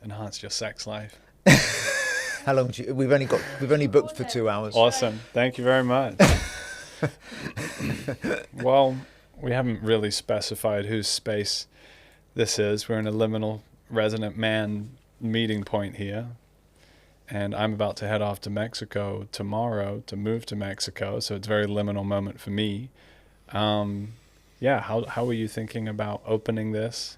enhanced your sex life. How long do you, we've only booked for 2 hours. Awesome. Thank you very much. Well, we haven't really specified whose space this is. We're in a liminal Resonant Man meeting point here. And I'm about to head off to Mexico tomorrow to move to Mexico. So it's a very liminal moment for me. Yeah, how are you thinking about opening this?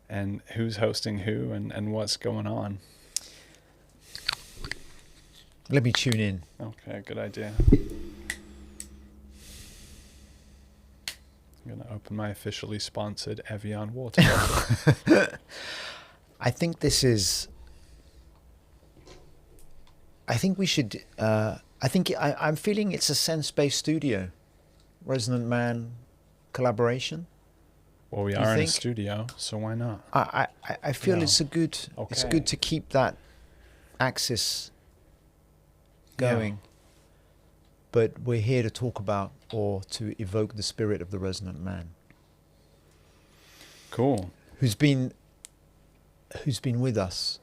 And who's hosting who and what's going on? Let me tune in. Okay, good idea. I'm going to open my officially sponsored Evian water bottle. I think this is... I think we should... I'm feeling it's a SENSESPACE Studio. Resonant Man collaboration. Well, we are in a studio, so why not? I feel it's good to keep that axis going. Yeah. But we're here to talk about or to evoke the spirit of the Resonant Man. Cool. Who's been with us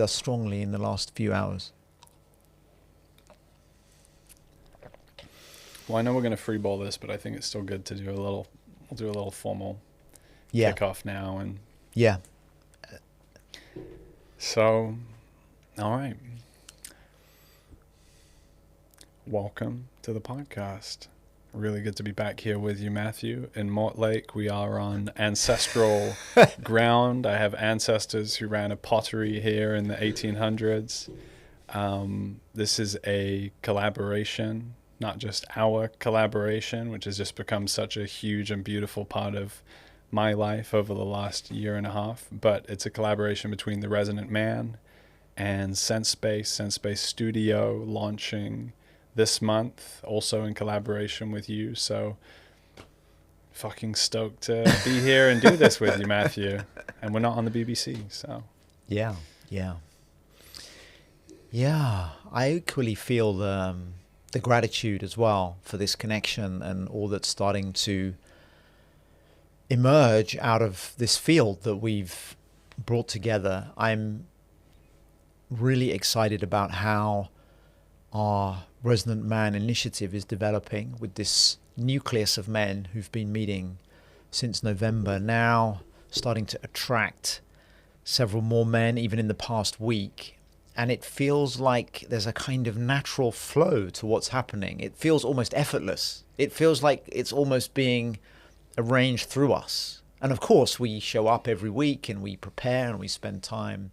strongly in the last few hours. Well, I know we're going to freeball this, but I think it's still good to do we'll do a little formal kickoff now. And yeah. So, all right. Welcome to the podcast. Really good to be back here with you, Matthew. In Mortlake, we are on ancestral ground. I have ancestors who ran a pottery here in the 1800s. This is a collaboration, not just our collaboration, which has just become such a huge and beautiful part of my life over the last year and a half. But it's a collaboration between the Resonant Man and SENSESPACE Studio, launching this month, also in collaboration with you. So fucking stoked to be here and do this with you, Matthew. And we're not on the BBC, so. Yeah. I equally feel the gratitude as well for this connection and all that's starting to emerge out of this field that we've brought together. I'm really excited about how our Resonant Man initiative is developing with this nucleus of men who've been meeting since November, now starting to attract several more men even in the past week. And it feels like there's a kind of natural flow to what's happening. It feels almost effortless. It feels like it's almost being arranged through us. And of course, we show up every week and we prepare and we spend time,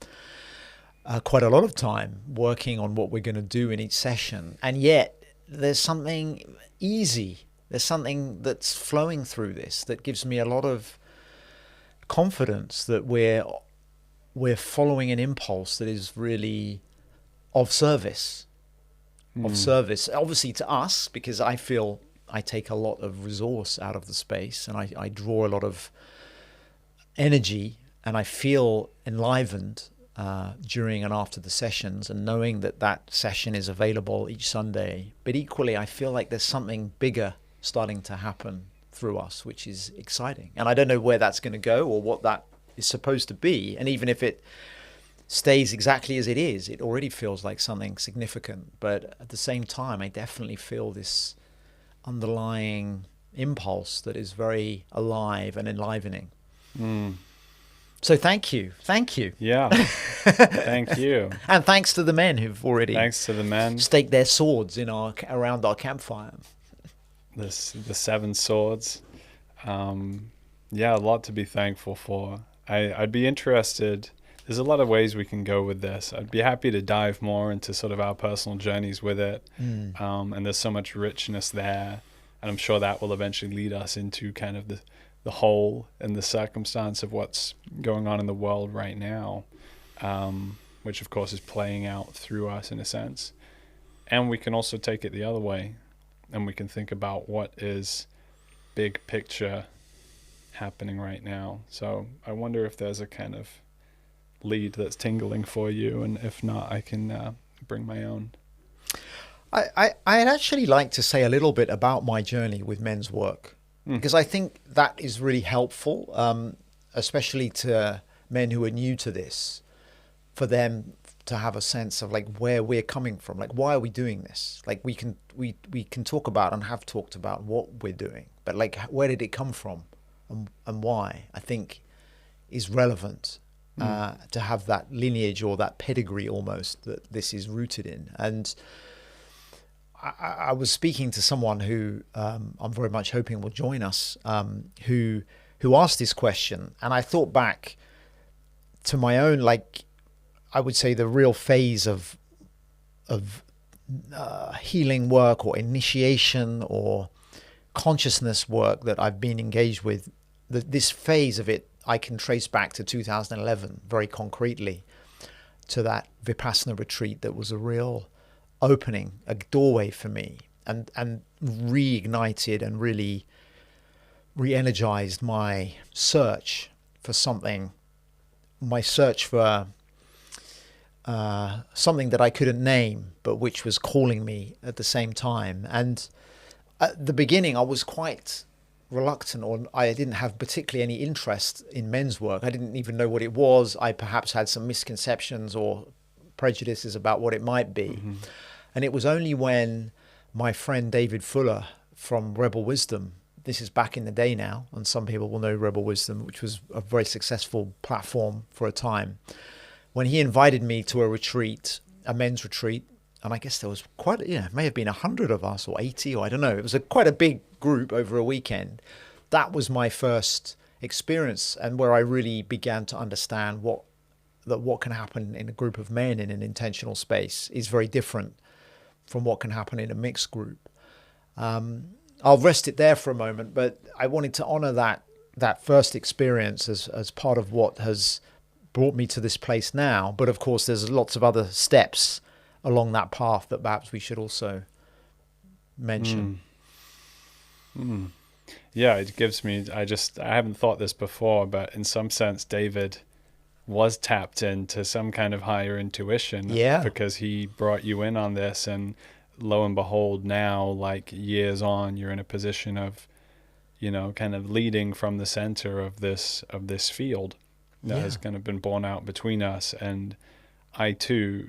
quite a lot of time, working on what we're going to do in each session. And yet there's something easy. There's something that's flowing through this that gives me a lot of confidence that we're following an impulse that is really of service. Of service, obviously to us, because I feel I take a lot of resource out of the space and I draw a lot of energy and I feel enlivened during and after the sessions, and knowing that session is available each Sunday. But equally, I feel like there's something bigger starting to happen through us, which is exciting. And I don't know where that's going to go or what that is supposed to be. And even if it stays exactly as it is, it already feels like something significant. But at the same time, I definitely feel this underlying impulse that is very alive and enlivening. So thank you. Yeah, thank you. And thanks to the men who've already staked their swords around our campfire. The 7 swords. Yeah, a lot to be thankful for. I'd be interested. There's a lot of ways we can go with this. I'd be happy to dive more into sort of our personal journeys with it. And there's so much richness there. And I'm sure that will eventually lead us into kind of the whole and the circumstance of what's going on in the world right now, which of course is playing out through us in a sense. And we can also take it the other way, and we can think about what is big picture happening right now. So I wonder if there's a kind of lead that's tingling for you, and if not, I can bring my own. I'd actually like to say a little bit about my journey with men's work, because I think that is really helpful, especially to men who are new to this. for them to have a sense of like where we're coming from, like why are we doing this? Like we can talk about and have talked about what we're doing, but like where did it come from and why, I think is relevant to have that lineage or that pedigree almost that this is rooted in. And I was speaking to someone who I'm very much hoping will join us, who asked this question, and I thought back to my own, like I would say the real phase of healing work or initiation or consciousness work that I've been engaged with. This phase of it I can trace back to 2011 very concretely, to that Vipassana retreat that was a real opening, a doorway for me, and reignited and really re-energized my search for something, my search for something that I couldn't name, but which was calling me at the same time. And at the beginning, I was quite reluctant, or I didn't have particularly any interest in men's work. I didn't even know what it was. I perhaps had some misconceptions or prejudices about what it might be. Mm-hmm. And it was only when my friend David Fuller from Rebel Wisdom, this is back in the day now, and some people will know Rebel Wisdom, which was a very successful platform for a time, when he invited me to a retreat, a men's retreat, and I guess there was quite, it may have been 100 of us or 80, or I don't know. It was quite a big group over a weekend. That was my first experience, and where I really began to understand what can happen in a group of men in an intentional space is very different from what can happen in a mixed group. I'll rest it there for a moment, but I wanted to honor that first experience as part of what has brought me to this place now. But of course, there's lots of other steps along that path that perhaps we should also mention. Yeah, it gives me, I haven't thought this before, but in some sense, David was tapped into some kind of higher intuition, because he brought you in on this, and lo and behold, now, like years on, you're in a position of, kind of leading from the center of this field that has kind of been born out between us. And I too,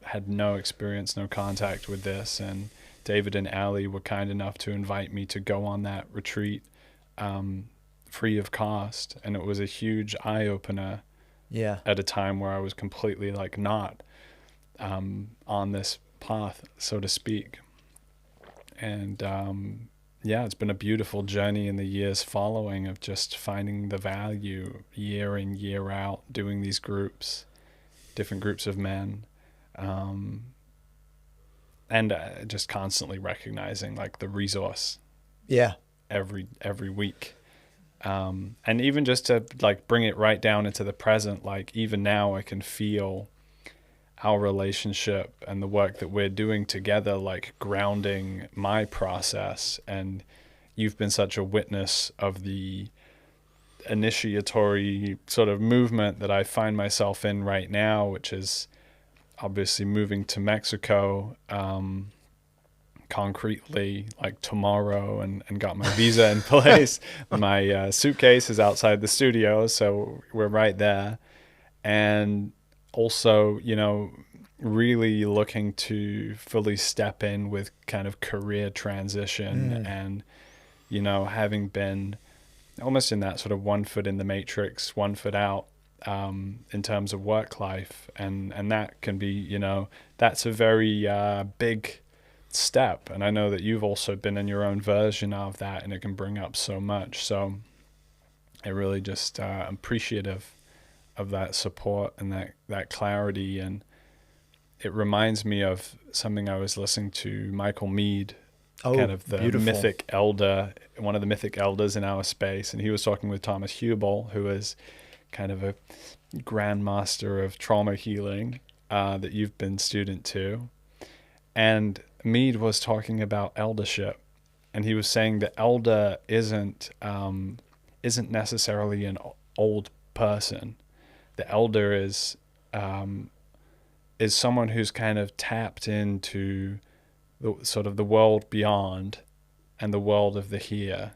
had no experience, no contact with this, and David and Ali were kind enough to invite me to go on that retreat, free of cost, and it was a huge eye-opener at a time where I was completely like not on this path, so to speak. And it's been a beautiful journey in the years following of just finding the value year in, year out, doing these groups, different groups of men, and just constantly recognizing like the resource every week. And even just to like bring it right down into the present, like even now I can feel our relationship and the work that we're doing together, like grounding my process. And you've been such a witness of the initiatory sort of movement that I find myself in right now, which is obviously moving to Mexico, concretely like tomorrow, and got my visa in place. My suitcase is outside the studio, so we're right there. And also, really looking to fully step in with kind of career transition, and, having been almost in that sort of one foot in the matrix, one foot out, in terms of work life. And that can be, that's a very big step. And I know that you've also been in your own version of that, and it can bring up so much. So I really just appreciative of that support and that clarity. And it reminds me of something I was listening to, Michael Meade, kind of the mythic elder, one of the mythic elders in our space. And he was talking with Thomas Hubel, who is kind of a grandmaster of trauma healing that you've been student to. And Meade was talking about eldership, and he was saying the elder isn't necessarily an old person. The elder is someone who's kind of tapped into the sort of the world beyond and the world of the here,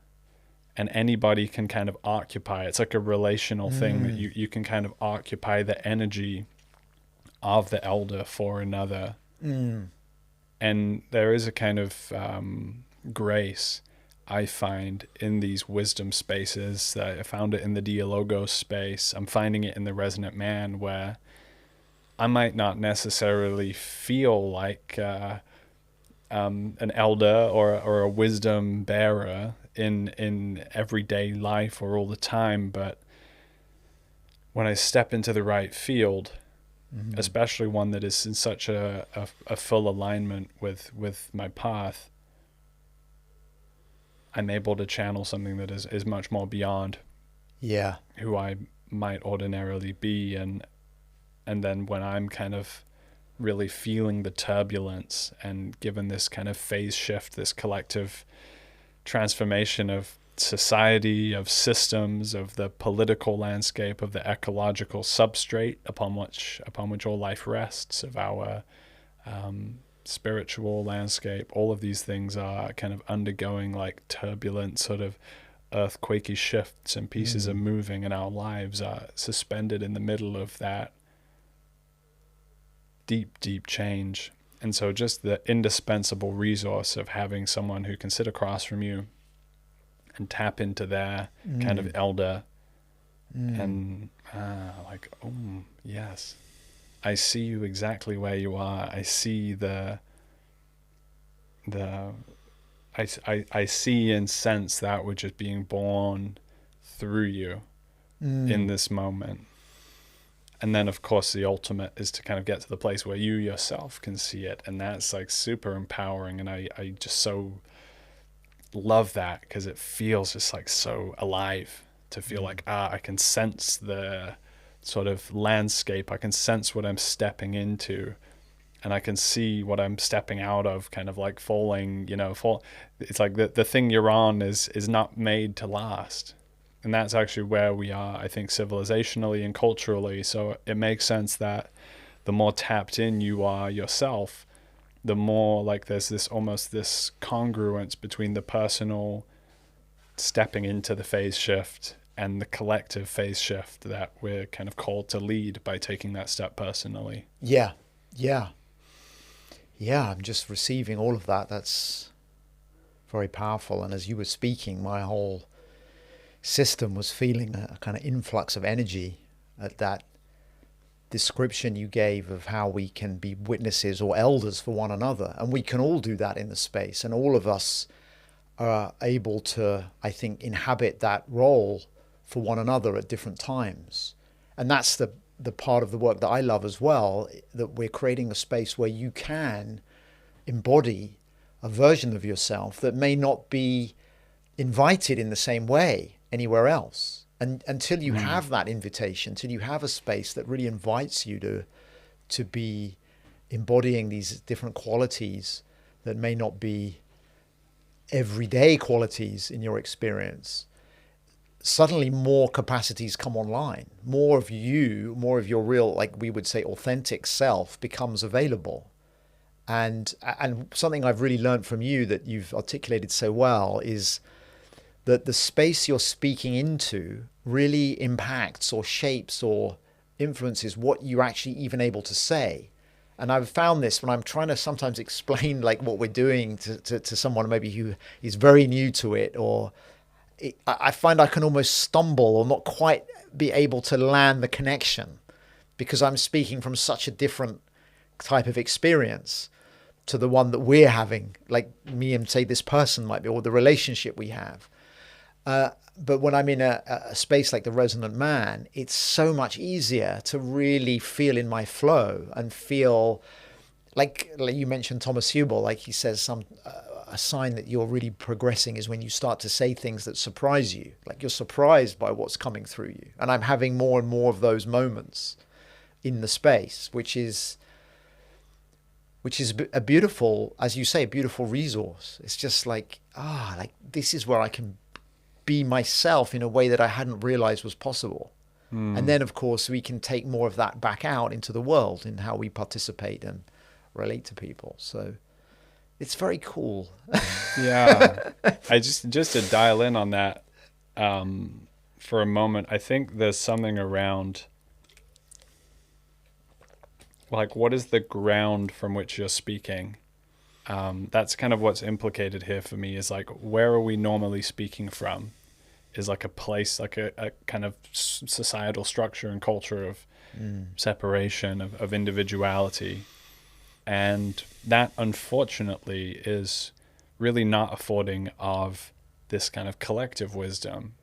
and anybody can kind of occupy. It's like a relational thing that you can kind of occupy the energy of the elder for another. And there is a kind of grace I find in these wisdom spaces. I found it in the Dialogos space. I'm finding it in the Resonant Man, where I might not necessarily feel like an elder or a wisdom bearer in everyday life or all the time, but when I step into the right field, especially one that is in such a full alignment with my path, I'm able to channel something that is much more beyond who I might ordinarily be. And then when I'm kind of really feeling the turbulence and given this kind of phase shift, this collective transformation of society, of systems, of the political landscape, of the ecological substrate upon which all life rests, of our spiritual landscape, all of these things are kind of undergoing like turbulent sort of earthquakey shifts, and pieces are moving, and our lives are suspended in the middle of that deep change. And so just the indispensable resource of having someone who can sit across from you and tap into their kind of elder and like, oh yes, I see you exactly where you are. I see I see and sense that which is being born through you in this moment. And then, of course, the ultimate is to kind of get to the place where you yourself can see it. And that's like super empowering. And I just so love that, because it feels just like so alive to feel like, I can sense the sort of landscape. I can sense what I'm stepping into, and I can see what I'm stepping out of, kind of like falling, it's like the thing you're on is not made to last. And that's actually where we are, I think, civilizationally and culturally. So it makes sense that the more tapped in you are yourself, the more like there's this almost this congruence between the personal stepping into the phase shift and the collective phase shift that we're kind of called to lead by taking that step personally. Yeah. I'm just receiving all of that. That's very powerful. And as you were speaking, my whole system was feeling a kind of influx of energy at that description you gave of how we can be witnesses or elders for one another. And we can all do that in the space. And all of us are able to, I think, inhabit that role for one another at different times. And that's the part of the work that I love as well, that we're creating a space where you can embody a version of yourself that may not be invited in the same way anywhere else. And until you have that invitation, until you have a space that really invites you to be embodying these different qualities that may not be everyday qualities in your experience, suddenly more capacities come online. More of you, more of your real, like we would say, authentic self becomes available. And something I've really learned from you that you've articulated so well is that the space you're speaking into really impacts or shapes or influences what you're actually even able to say. And I've found this when I'm trying to sometimes explain like what we're doing to someone maybe who is very new to it, or I find I can almost stumble or not quite be able to land the connection because I'm speaking from such a different type of experience to the one that we're having, like me and say this person might be, or the relationship we have. But when I'm in a space like the Resonant Man, it's so much easier to really feel in my flow and feel like you mentioned Thomas Hubel, like he says a sign that you're really progressing is when you start to say things that surprise you, like you're surprised by what's coming through you. And I'm having more and more of those moments in the space, which is a beautiful, as you say, a beautiful resource. It's just like this is where I can be myself in a way that I hadn't realized was possible. And then, of course, we can take more of that back out into the world in how we participate and relate to people. So it's very cool. Yeah. I just to dial in on that, for a moment, I think there's something around like what is the ground from which you're speaking. That's kind of what's implicated here for me is like where are we normally speaking from is like a place, like a kind of societal structure and culture of separation, of individuality. And that unfortunately is really not affording of this kind of collective wisdom.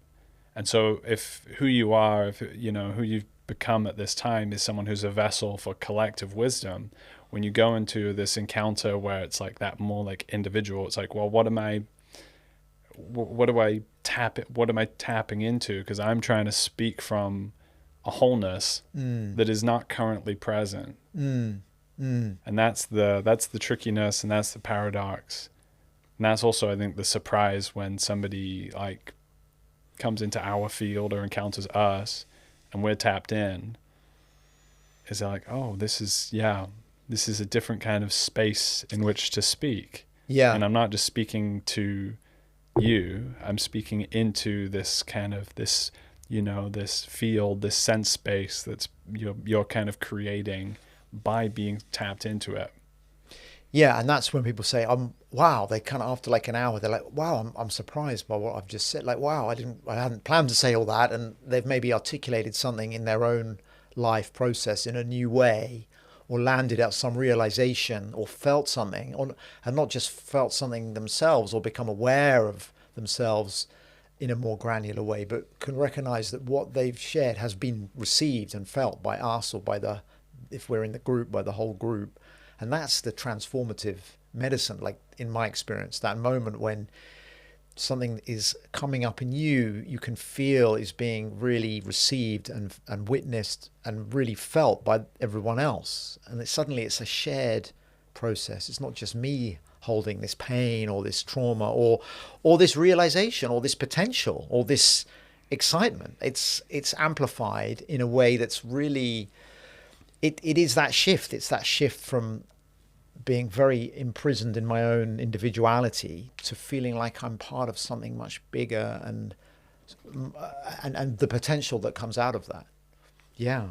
And so if who you are, if you know who you've become at this time is someone who's a vessel for collective wisdom, when you go into this encounter where it's like that more like individual, it's like, well, what am I tapping into, because I'm trying to speak from a wholeness that is not currently present. And that's the trickiness, and that's the paradox. And that's also, I think, the surprise when somebody like comes into our field or encounters us and we're tapped in, is like, oh, this is a different kind of space in which to speak. Yeah. And I'm not just speaking to you, I'm speaking into this kind of this field, this sense space that's you're kind of creating by being tapped into it. Yeah, and that's when people say, wow, they kind of, after like an hour, they're like, wow, I'm surprised by what I've just said. Like, wow, I hadn't planned to say all that. And they've maybe articulated something in their own life process in a new way, or landed at some realization, or felt something, and not just felt something themselves, or become aware of themselves in a more granular way, but can recognize that what they've shared has been received and felt by us, or if we're in the group, by the whole group. And that's the transformative medicine, like in my experience, that moment when something is coming up in you, you can feel is being really received and witnessed and really felt by everyone else. And suddenly it's a shared process. It's not just me holding this pain or this trauma or this realization or this potential or this excitement. It's amplified in a way that's really... It is that shift. It's that shift from being very imprisoned in my own individuality to feeling like I'm part of something much bigger, and the potential that comes out of that. Yeah.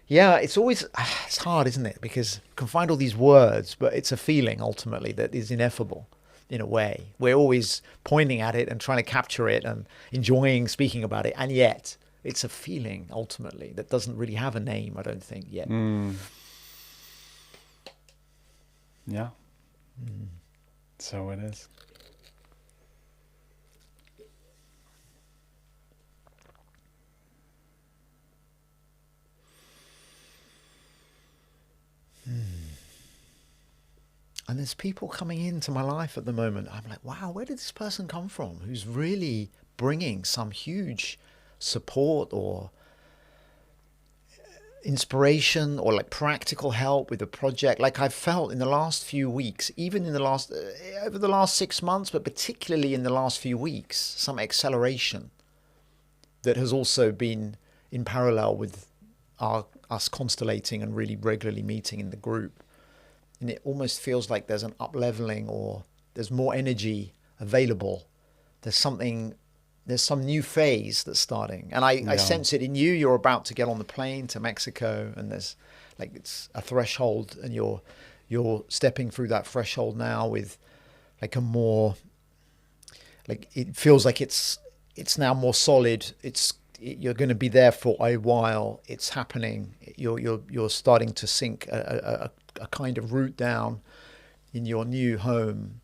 It's hard, isn't it? Because you can find all these words, but it's a feeling ultimately that is ineffable in a way. We're always pointing at it and trying to capture it and enjoying speaking about it, and yet it's a feeling ultimately that doesn't really have a name, I don't think, yet. Yeah. So it is. And there's people coming into my life at the moment. I'm like, wow, where did this person come from? Who's really bringing some huge support or inspiration or like practical help with a project. Like I've felt in the last few weeks, even in the last over the last 6 months, but particularly in the last few weeks, some acceleration that has also been in parallel with us constellating and really regularly meeting in the group. And it almost feels like there's an up-leveling, or there's more energy available. There's some new phase that's starting. And I sense it in you. You're about to get on the plane to Mexico, and there's like, it's a threshold, and you're stepping through that threshold now with like a more, like, it feels like it's now more solid. You're going to be there for a while. It's happening. You're starting to sink a kind of root down in your new home.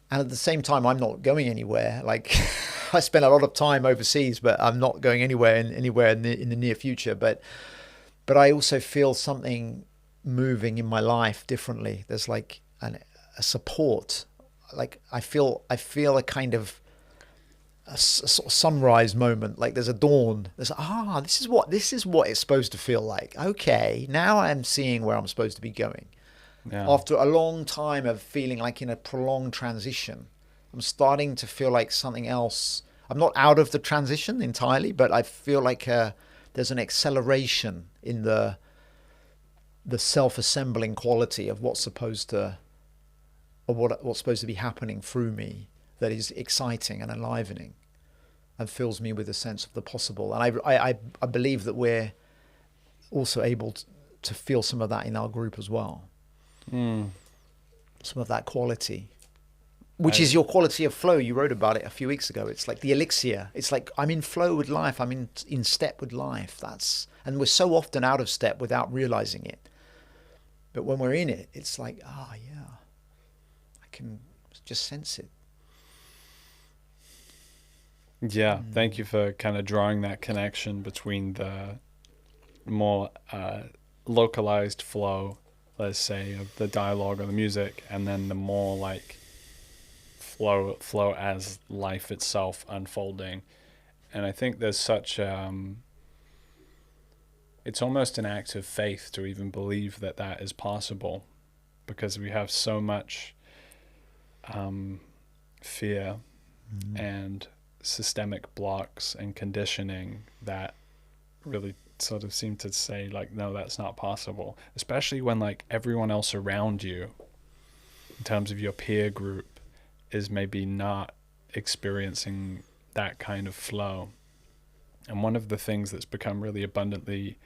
And at the same time, I'm not going anywhere. Like I spent a lot of time overseas, but I'm not going anywhere in the near future. But I also feel something moving in my life differently. There's like a support. Like I feel a kind of a sort of sunrise moment. Like there's a dawn. There's this is what it's supposed to feel like. Okay, now I'm seeing where I'm supposed to be going. Yeah. After a long time of feeling like in a prolonged transition, I'm starting to feel like something else. I'm not out of the transition entirely, but I feel like there's an acceleration in the self-assembling quality of what's supposed to be happening through me that is exciting and enlivening. and fills me with a sense of the possible. And I believe that we're also able to feel some of that in our group as well. Some of that quality, which is your quality of flow. You wrote about it a few weeks ago. It's like the elixir. It's like I'm in flow with life. I'm in step with life. And we're so often out of step without realizing it. But when we're in it, it's like, yeah, I can just sense it. Yeah, thank you for kind of drawing that connection between the more localized flow, let's say, of the dialogue or the music, and then the more like flow as life itself unfolding. And I think there's such it's almost an act of faith to even believe that that is possible, because we have so much fear and systemic blocks and conditioning that really sort of seem to say like, no, that's not possible, especially when like everyone else around you in terms of your peer group is maybe not experiencing that kind of flow. And one of the things that's become really abundantly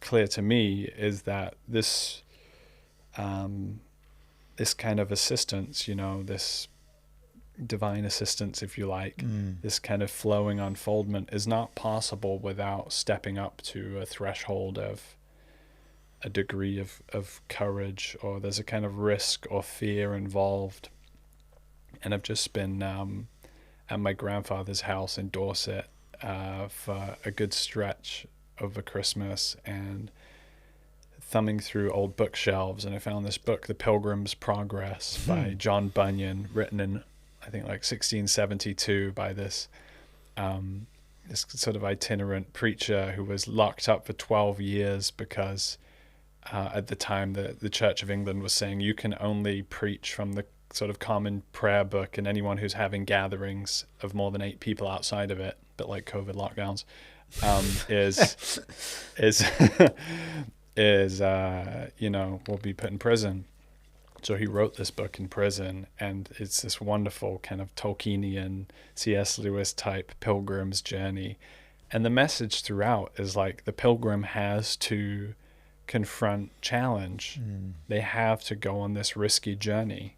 clear to me is that this this kind of assistance, you know, this divine assistance, if you like, this kind of flowing unfoldment is not possible without stepping up to a threshold of a degree of courage, or there's a kind of risk or fear involved. And I've just been at my grandfather's house in Dorset for a good stretch over Christmas, and thumbing through old bookshelves, and I found this book, The Pilgrim's Progress by John Bunyan, written in I think like 1672 by this this sort of itinerant preacher who was locked up for 12 years because at the time the Church of England was saying you can only preach from the sort of common prayer book, and anyone who's having gatherings of more than 8 people outside of it, a bit like COVID lockdowns, is you know, will be put in prison. So he wrote this book in prison, and it's this wonderful kind of Tolkienian, C.S. Lewis type pilgrim's journey. And the message throughout is like the pilgrim has to confront challenge. They have to go on this risky journey.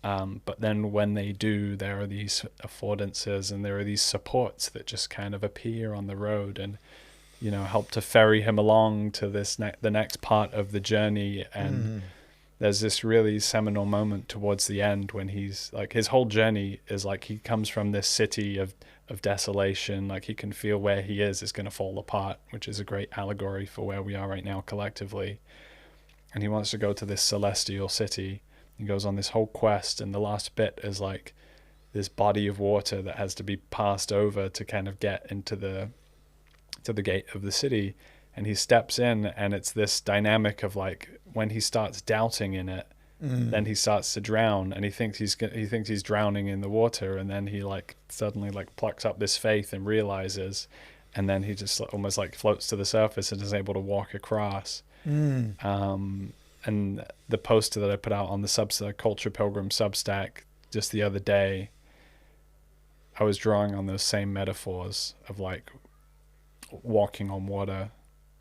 But then when they do, there are these affordances and there are these supports that just kind of appear on the road and, you know, help to ferry him along to this the next part of the journey. And there's this really seminal moment towards the end when he's like, his whole journey is like he comes from this city of desolation, like he can feel where he is going to fall apart, which is a great allegory for where we are right now collectively. And he wants to go to this celestial city. He goes on this whole quest, and the last bit is like this body of water that has to be passed over to kind of get into the gate of the city. And he steps in, and it's this dynamic of like when he starts doubting in it, then he starts to drown, and he thinks he's drowning in the water, and then he like suddenly like plucks up this faith and realizes, and then he just almost like floats to the surface and is able to walk across. And the poster that I put out on the Culture Pilgrim Substack just the other day, I was drawing on those same metaphors of like walking on water.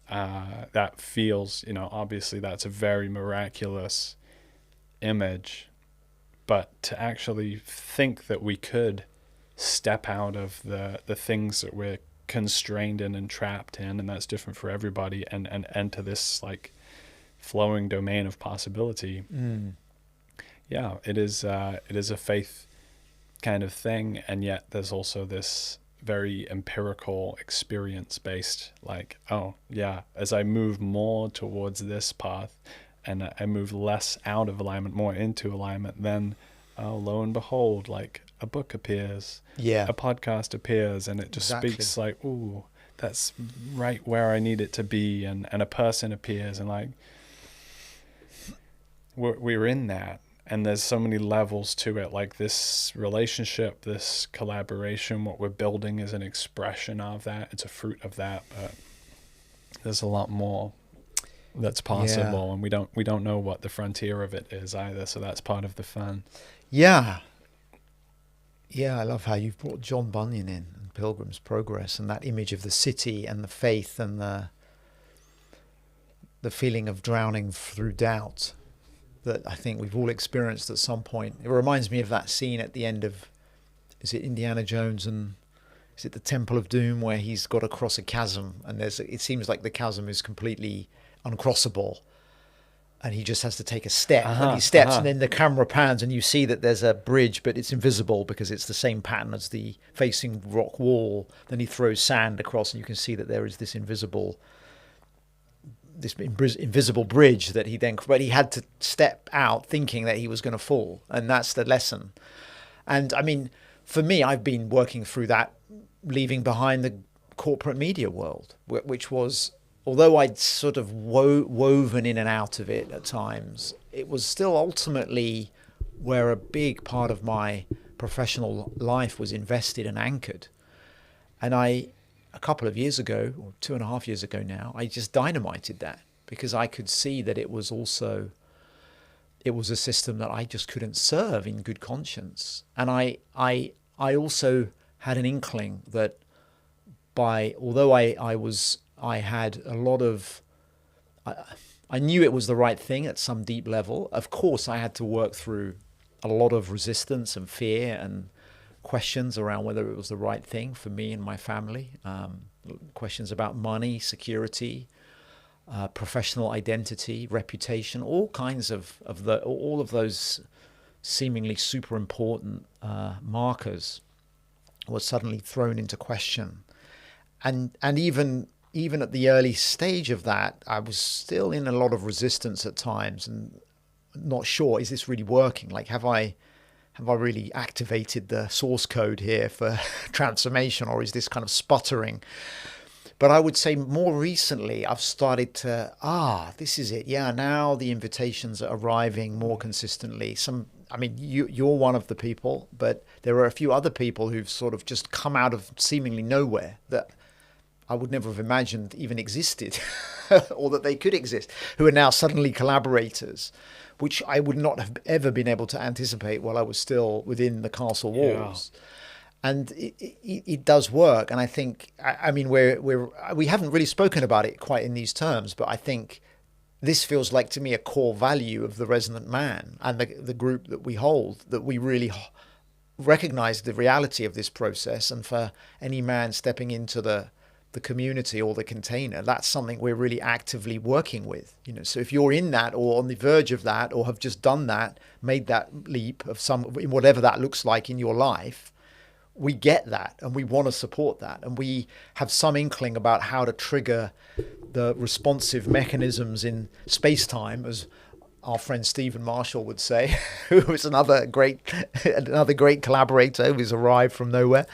That feels, you know, obviously that's a very miraculous image, but to actually think that we could step out of the things that we're constrained in and trapped in, and that's different for everybody, and enter this like flowing domain of possibility. Yeah, it is a faith kind of thing, and yet there's also this very empirical experience based, like, oh yeah, as I move more towards this path and I move less out of alignment, more into alignment, then lo and behold, like a book appears, a podcast appears, and it just speaks like, ooh, that's right where I need it to be, and a person appears, and like we're in that. And there's so many levels to it, like this relationship, this collaboration, what we're building is an expression of that. It's a fruit of that, but there's a lot more that's possible, and we don't know what the frontier of it is either. So that's part of the fun. Yeah, I love how you've brought John Bunyan in and Pilgrim's Progress, and that image of the city and the faith and the feeling of drowning through doubt that I think we've all experienced at some point. It reminds me of that scene at the end of, is it Indiana Jones and is it the Temple of Doom, where he's got to cross a chasm and it seems like the chasm is completely uncrossable and he just has to take a step and he steps and then the camera pans and you see that there's a bridge but it's invisible because it's the same pattern as the facing rock wall. Then he throws sand across and you can see that there is this invisible bridge that but he had to step out thinking that he was going to fall, and that's the lesson. And I mean, for me, I've been working through that, leaving behind the corporate media world, which was, although I'd sort of woven in and out of it at times, it was still ultimately where a big part of my professional life was invested and anchored. And a couple of years ago, or 2.5 years ago now, I just dynamited that because I could see that it was a system that I just couldn't serve in good conscience. And I also had an inkling that although I had a lot of, I knew it was the right thing at some deep level. Of course, I had to work through a lot of resistance and fear and questions around whether it was the right thing for me and my family, questions about money, security, professional identity, reputation, all kinds of all of those seemingly super important markers were suddenly thrown into question. And even at the early stage of that, I was still in a lot of resistance at times and not sure, is this really working? Like, have I really activated the source code here for transformation, or is this kind of sputtering? But I would say more recently, I've started to, this is it. Yeah, now the invitations are arriving more consistently. You're one of the people, but there are a few other people who've sort of just come out of seemingly nowhere that I would never have imagined even existed or that they could exist, who are now suddenly collaborators, which I would not have ever been able to anticipate while I was still within the castle walls. Yeah. And it does work. And I think, we haven't really spoken about it quite in these terms, but I think this feels like to me a core value of the Resonant Man and the group that we hold, that we really recognize the reality of this process. And for any man stepping into the community or the container, that's something we're really actively working with. So if you're in that or on the verge of that or have just done that, made that leap of whatever that looks like in your life, we get that and we want to support that. And we have some inkling about how to trigger the responsive mechanisms in space-time, as our friend Stephen Marshall would say, who is another great collaborator who's arrived from nowhere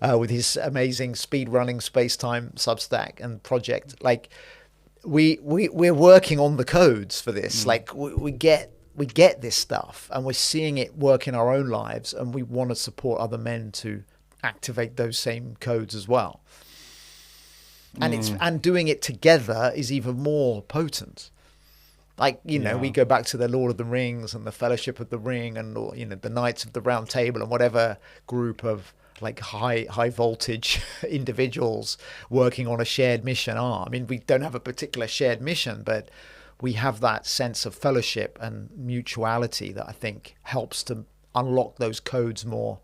with his amazing speed running space-time Substack and project. Like we're working on the codes for this. Like we get this stuff and we're seeing it work in our own lives, and we want to support other men to activate those same codes as well. And doing it together is even more potent. Like, we go back to the Lord of the Rings and the Fellowship of the Ring and, the Knights of the Round Table and whatever group of like high voltage individuals working on a shared mission are. I mean, we don't have a particular shared mission, but we have that sense of fellowship and mutuality that I think helps to unlock those codes more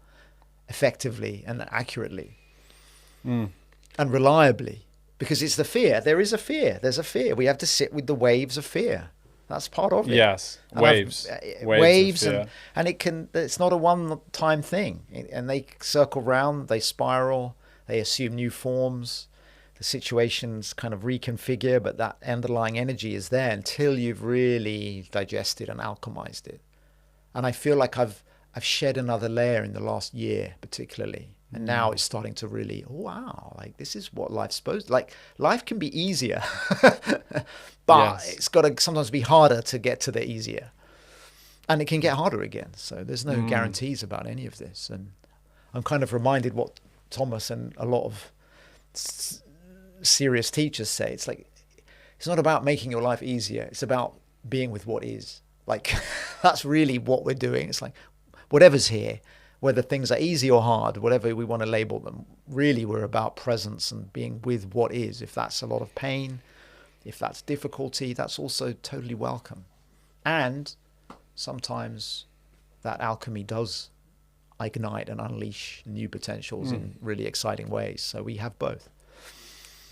effectively and accurately and reliably. Because it's the fear. There is a fear. There's a fear. We have to sit with the waves of fear. That's part of it. Yes, waves. Waves and it's not a one-time thing. And they circle round, they spiral, they assume new forms. The situations kind of reconfigure, but that underlying energy is there until you've really digested and alchemized it. And I feel like I've shed another layer in the last year, particularly. And now it's starting to really, wow, like this is what life's supposed to, like life can be easier, but it's got to sometimes be harder to get to the easier. And it can get harder again. So there's no guarantees about any of this. And I'm kind of reminded what Thomas and a lot of serious teachers say. It's like, it's not about making your life easier. It's about being with what is. Like, that's really what we're doing. It's like, whatever's here, whether things are easy or hard, whatever we want to label them, really we're about presence and being with what is. If that's a lot of pain, if that's difficulty, that's also totally welcome. And sometimes that alchemy does ignite and unleash new potentials in really exciting ways. So we have both.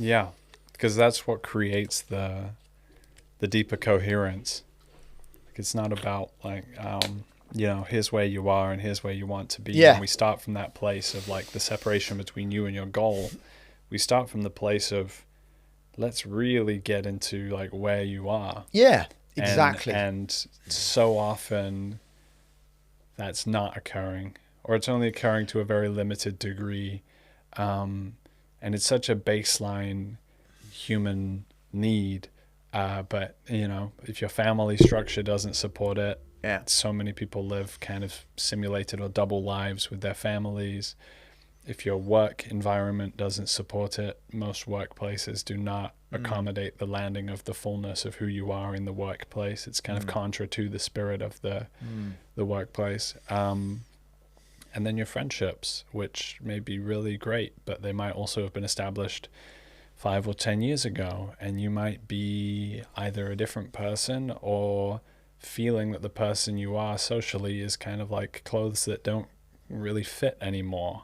Yeah, because that's what creates the deeper coherence. Like, it's not about like here's where you are and here's where you want to be. Yeah. And we start from that place of like the separation between you and your goal. We start from the place of let's really get into like where you are. Yeah, exactly. And so often that's not occurring, or it's only occurring to a very limited degree. And it's such a baseline human need. But, if your family structure doesn't support it, so many people live kind of simulated or double lives with their families. If your work environment doesn't support it, most workplaces do not accommodate the landing of the fullness of who you are in the workplace. It's kind of contra to the spirit of the workplace. And then your friendships, which may be really great, but they might also have been established 5 or 10 years ago, and you might be either a different person or feeling that the person you are socially is kind of like clothes that don't really fit anymore.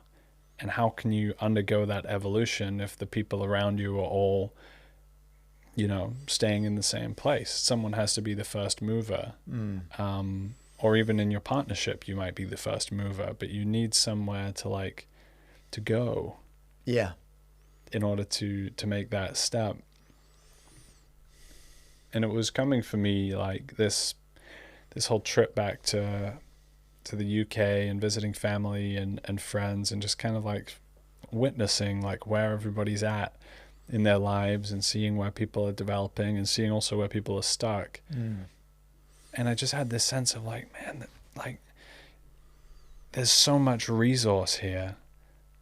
And how can you undergo that evolution if the people around you are all, staying in the same place? Someone has to be the first mover. Or even in your partnership, you might be the first mover, but you need somewhere to go. Yeah. In order to make that step. And it was coming for me like this whole trip back to the UK and visiting family and friends and just kind of like witnessing like where everybody's at in their lives and seeing where people are developing and seeing also where people are stuck. And I just had this sense of like, man, like there's so much resource here.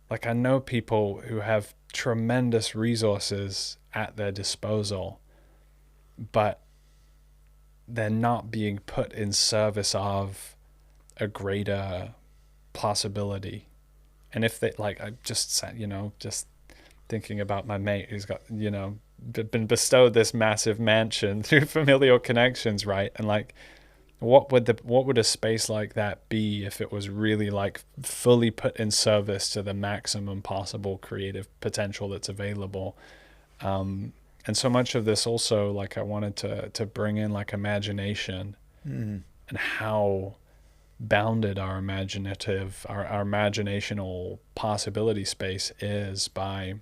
Like I know people who have tremendous resources at their disposal, but they're not being put in service of a greater possibility. And if they like, I just just thinking about my mate who's got been bestowed this massive mansion through familial connections, right? And like what would a space like that be if it was really like fully put in service to the maximum possible creative potential that's available? And so much of this also, like I wanted to bring in like imagination and how bounded our imaginational possibility space is by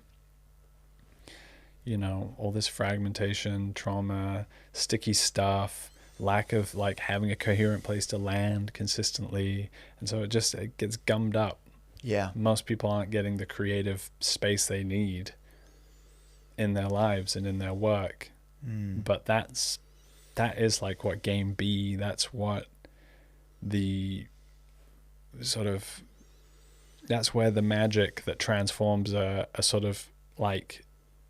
all this fragmentation, trauma, sticky stuff, lack of like having a coherent place to land consistently. And so it gets gummed up. Yeah. Most people aren't getting the creative space they need in their lives and in their work. But that is like what game B, that's what the sort of, that's where the magic that transforms a sort of like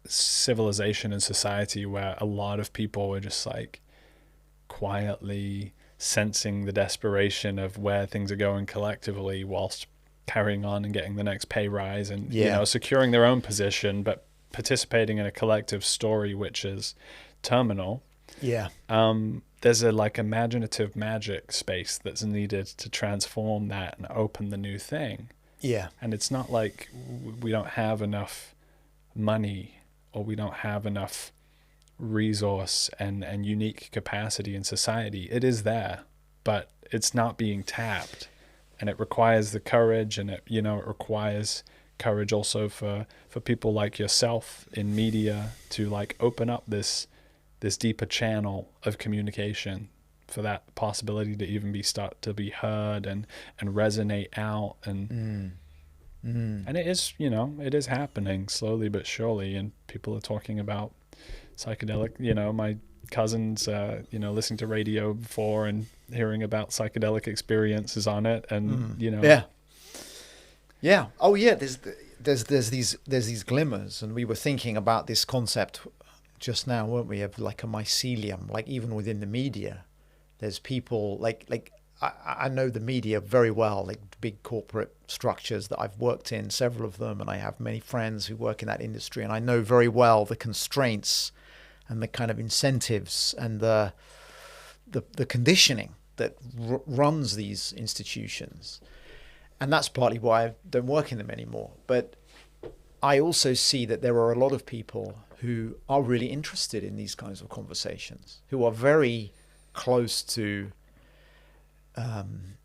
civilization and society where a lot of people are just like quietly sensing the desperation of where things are going collectively whilst carrying on and getting the next pay rise and securing their own position, but participating in a collective story which is terminal. There's a like imaginative magic space that's needed to transform that and open the new thing. And it's not like we don't have enough money or we don't have enough resource and unique capacity in society. It is there, but it's not being tapped, and it requires the courage, and it requires courage also for people like yourself in media to like open up this deeper channel of communication for that possibility to even start to be heard and resonate out and it is it is happening slowly but surely, and people are talking about psychedelic, my cousins listening to radio before and hearing about psychedelic experiences on it, and there's these glimmers, and we were thinking about this concept just now, weren't we, of like a mycelium. Like even within the media, there's people like I know the media very well, like big corporate structures that I've worked in, several of them, and I have many friends who work in that industry, and I know very well the constraints and the kind of incentives and the conditioning that runs these institutions. And that's partly why I don't work in them anymore. But I also see that there are a lot of people who are really interested in these kinds of conversations, who are very close to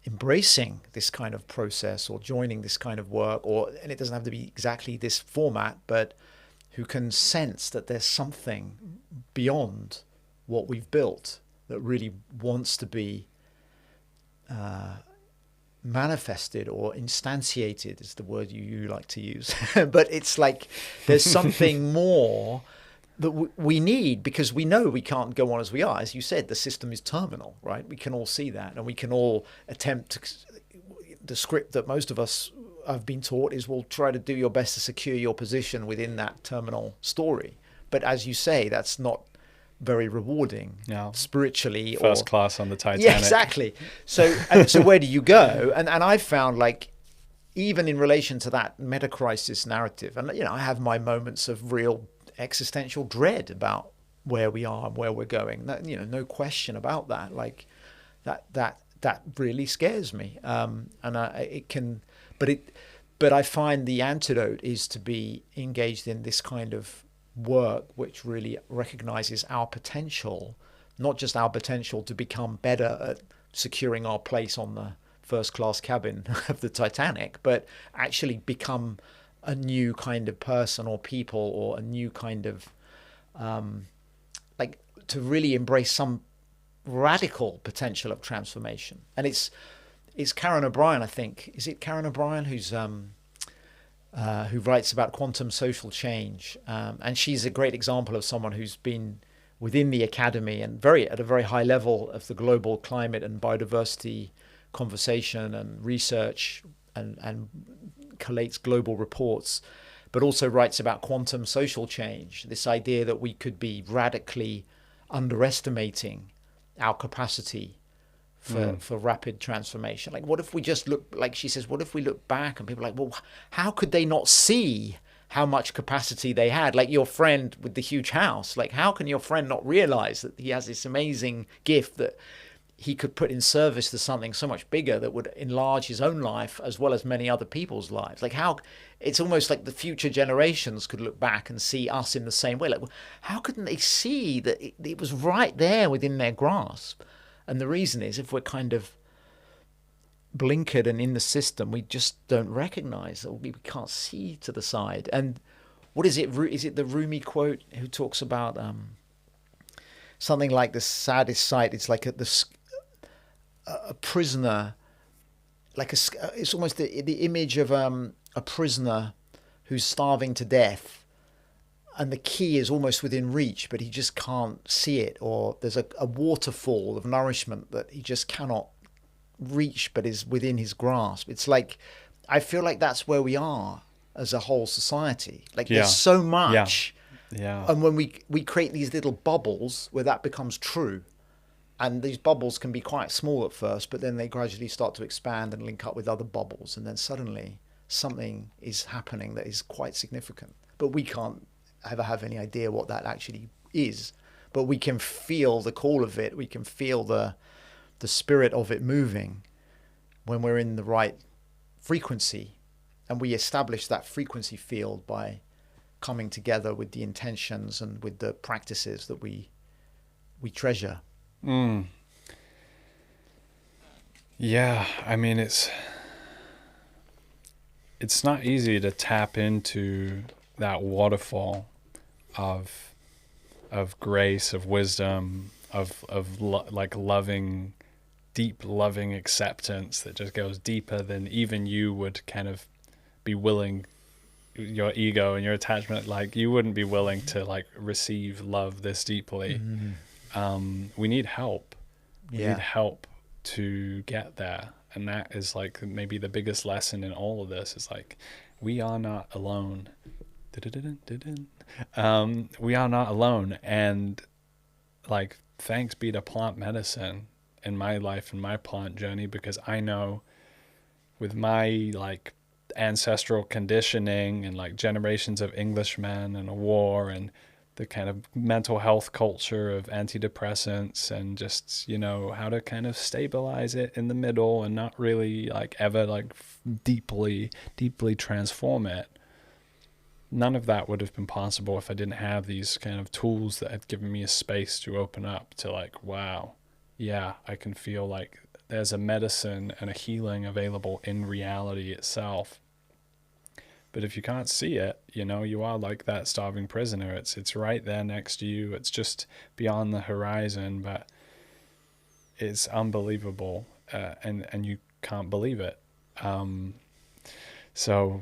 embracing this kind of process or joining this kind of work, and it doesn't have to be exactly this format, but who can sense that there's something beyond what we've built that really wants to be manifested or instantiated is the word you like to use. But it's like there's something more that we need, because we know we can't go on as we are. As you said, the system is terminal, right? We can all see that, and we can all attempt to, the script that most of us have been taught is, well, try to do your best to secure your position within that terminal story. But as you say, that's not very rewarding spiritually. First class on the Titanic. Yeah, exactly. So where do you go? And I've found, like, even in relation to that meta-crisis narrative, and I have my moments of real existential dread about where we are and where we're going. No question about that. Like that really scares me. But I find the antidote is to be engaged in this kind of work, which really recognizes our potential, not just our potential to become better at securing our place on the first class cabin of the Titanic, but actually become a new kind of person or people, or a new kind of like to really embrace some radical potential of transformation. And it's Karen O'Brien, I think. Is it Karen O'Brien who's who writes about quantum social change? And she's a great example of someone who's been within the academy and at a very high level of the global climate and biodiversity conversation and research, and collates global reports, but also writes about quantum social change, this idea that we could be radically underestimating our capacity for rapid transformation. Like, what if we just look, like she says, what if we look back and people are like, well, how could they not see how much capacity they had? Like your friend with the huge house, like how can your friend not realize that he has this amazing gift that he could put in service to something so much bigger that would enlarge his own life as well as many other people's lives? Like how it's almost like the future generations could look back and see us in the same way. Like, how couldn't they see that it was right there within their grasp? And the reason is, if we're kind of blinkered and in the system, we just don't recognize that we can't see to the side. And what is it? Is it the Rumi quote who talks about something like the saddest sight? It's like a prisoner, like it's almost the image of a prisoner who's starving to death, and the key is almost within reach, but he just can't see it, or there's a waterfall of nourishment that he just cannot reach, but is within his grasp. It's like, I feel like that's where we are as a whole society. Like there's so much, and when we create these little bubbles where that becomes true. And these bubbles can be quite small at first, but then they gradually start to expand and link up with other bubbles. And then suddenly something is happening that is quite significant. But we can't ever have any idea what that actually is. But we can feel the call of it. We can feel the spirit of it moving when we're in the right frequency. And we establish that frequency field by coming together with the intentions and with the practices that we treasure. Yeah, I mean, it's not easy to tap into that waterfall of grace, of wisdom, like loving, deep loving acceptance that just goes deeper than even you would kind of be willing, your ego and your attachment, like you wouldn't be willing to like receive love this deeply. We need help. We need help to get there. And that is like maybe the biggest lesson in all of this is like, we are not alone. We are not alone. And like, thanks be to plant medicine in my life and my plant journey, because I know with my like ancestral conditioning and like generations of Englishmen and a war and the kind of mental health culture of antidepressants and just, how to kind of stabilize it in the middle and not really like ever like deeply transform it. None of that would have been possible if I didn't have these kind of tools that had given me a space to open up to like, wow, yeah, I can feel like there's a medicine and a healing available in reality itself. But if you can't see it, you are like that starving prisoner. It's right there next to you. It's just beyond the horizon, but it's unbelievable, and you can't believe it. So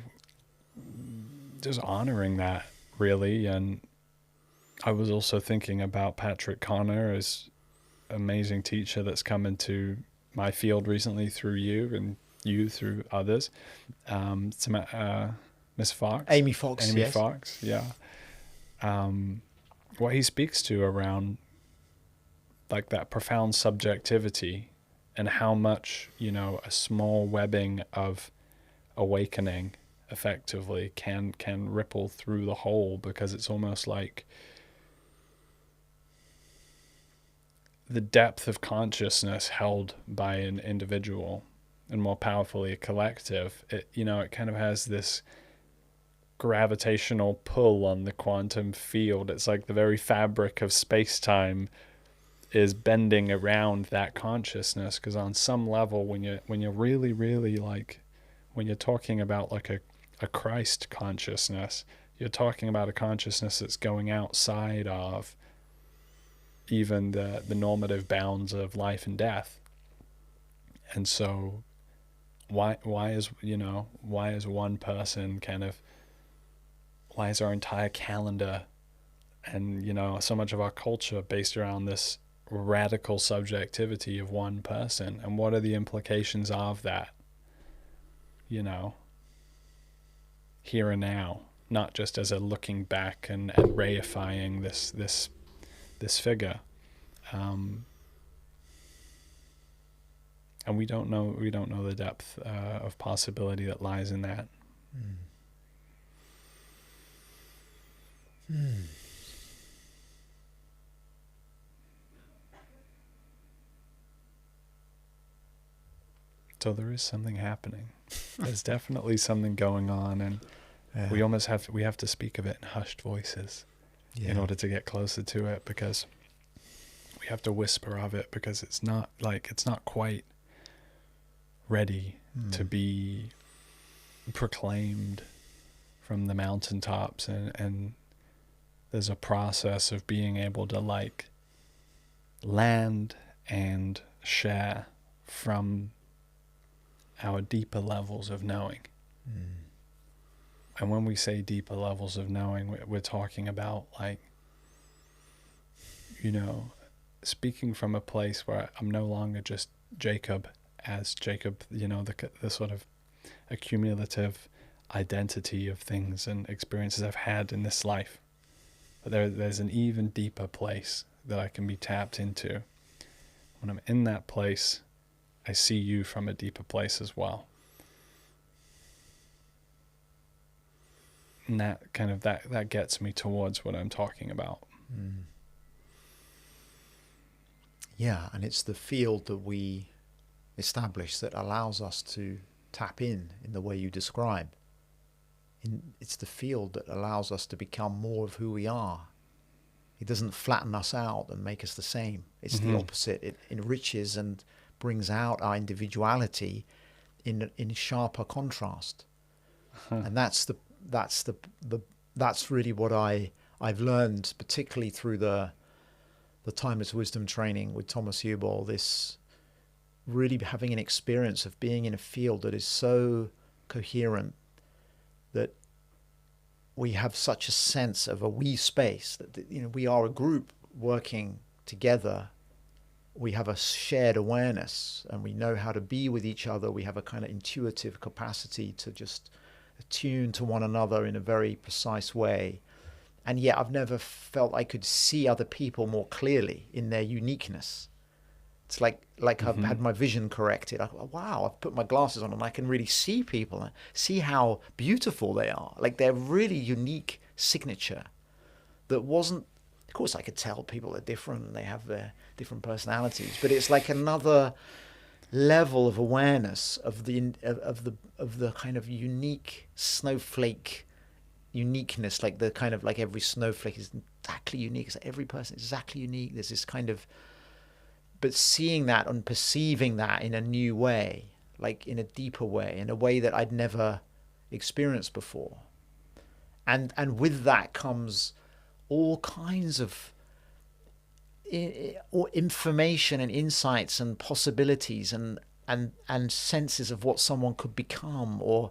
just honoring that, really. And I was also thinking about Patrick Connor as amazing teacher that's come into my field recently through you and you through others. Miss Fox, Amy Fox, Amy yes. Fox, yeah. What he speaks to around like that profound subjectivity and how much a small webbing of awakening effectively can ripple through the whole, because it's almost like the depth of consciousness held by an individual and more powerfully a collective. It kind of has this gravitational pull on the quantum field. It's like the very fabric of space-time is bending around that consciousness, because on some level when you're really like, when you're talking about like a Christ consciousness, you're talking about a consciousness that's going outside of even the normative bounds of life and death. And so why is one person kind of, why is our entire calendar and so much of our culture based around this radical subjectivity of one person? And what are the implications of that, here and now, not just as a looking back and reifying this figure. And we don't know the depth of possibility that lies in that. So there is something happening. There's definitely something going on, and we almost have to speak of it in hushed voices in order to get closer to it, because we have to whisper of it, because it's not quite ready to be proclaimed from the mountaintops, and there's a process of being able to like land and share from our deeper levels of knowing. And when we say deeper levels of knowing, we're talking about like, speaking from a place where I'm no longer just Jacob as Jacob, the sort of accumulative identity of things and experiences I've had in this life. But there's an even deeper place that I can be tapped into. When I'm in that place, I see you from a deeper place as well. And that kind of that gets me towards what I'm talking about. Yeah, and it's the field that we establish that allows us to tap in the way you describe. It's the field that allows us to become more of who we are. It doesn't flatten us out and make us the same. It's the opposite. It enriches and brings out our individuality in sharper contrast. And that's really what I've learned, particularly through the timeless wisdom training with Thomas Hubel, this really having an experience of being in a field that is so coherent, that we have such a sense of a we space, that we are a group working together. We have a shared awareness, and we know how to be with each other. We have a kind of intuitive capacity to just attune to one another in a very precise way. And yet I've never felt I could see other people more clearly in their uniqueness. It's like I've had my vision corrected. Wow, I've put my glasses on and I can really see people and see how beautiful they are. Like they're really unique signature that wasn't. Of course, I could tell people are different and they have their different personalities, but it's like another level of awareness of the kind of unique snowflake uniqueness, like the kind of like every snowflake is exactly unique. It's like every person is exactly unique. There's this kind of, but seeing that and perceiving that in a new way, like in a deeper way, in a way that I'd never experienced before, and with that comes all kinds of information and insights and possibilities and senses of what someone could become, or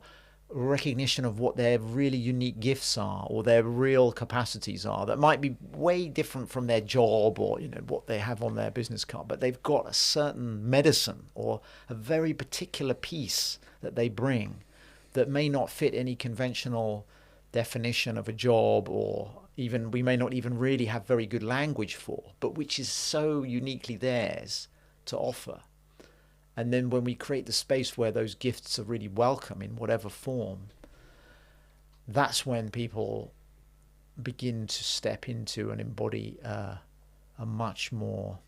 recognition of what their really unique gifts are or their real capacities are that might be way different from their job or what they have on their business card, but they've got a certain medicine or a very particular piece that they bring that may not fit any conventional definition of a job, or even we may not even really have very good language for, but which is so uniquely theirs to offer. And then when we create the space where those gifts are really welcome in whatever form, that's when people begin to step into and embody a much more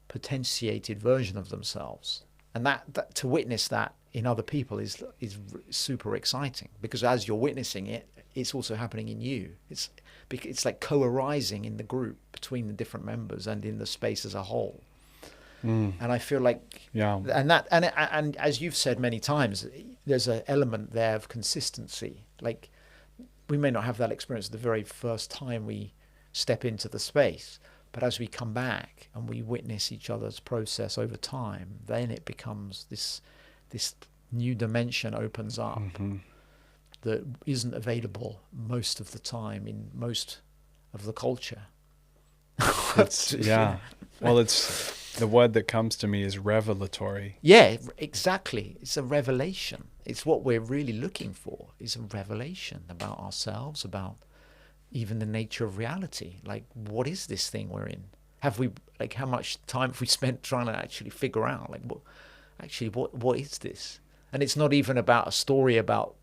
potentiated version of themselves. And that to witness that in other people is super exciting, because as you're witnessing it, it's also happening in you. It's like co-arising in the group between the different members and in the space as a whole. And I feel like, and as you've said many times, there's an element there of consistency. Like we may not have that experience the very first time we step into the space, but as we come back and we witness each other's process over time, then it becomes this new dimension opens up that isn't available most of the time in most of the culture. Well, it's the word that comes to me is revelatory. Yeah, exactly. It's a revelation. It's what we're really looking for, is a revelation about ourselves, about even the nature of reality. Like, what is this thing we're in? How much time have we spent trying to actually figure out, like, what is this? And it's not even about a story about,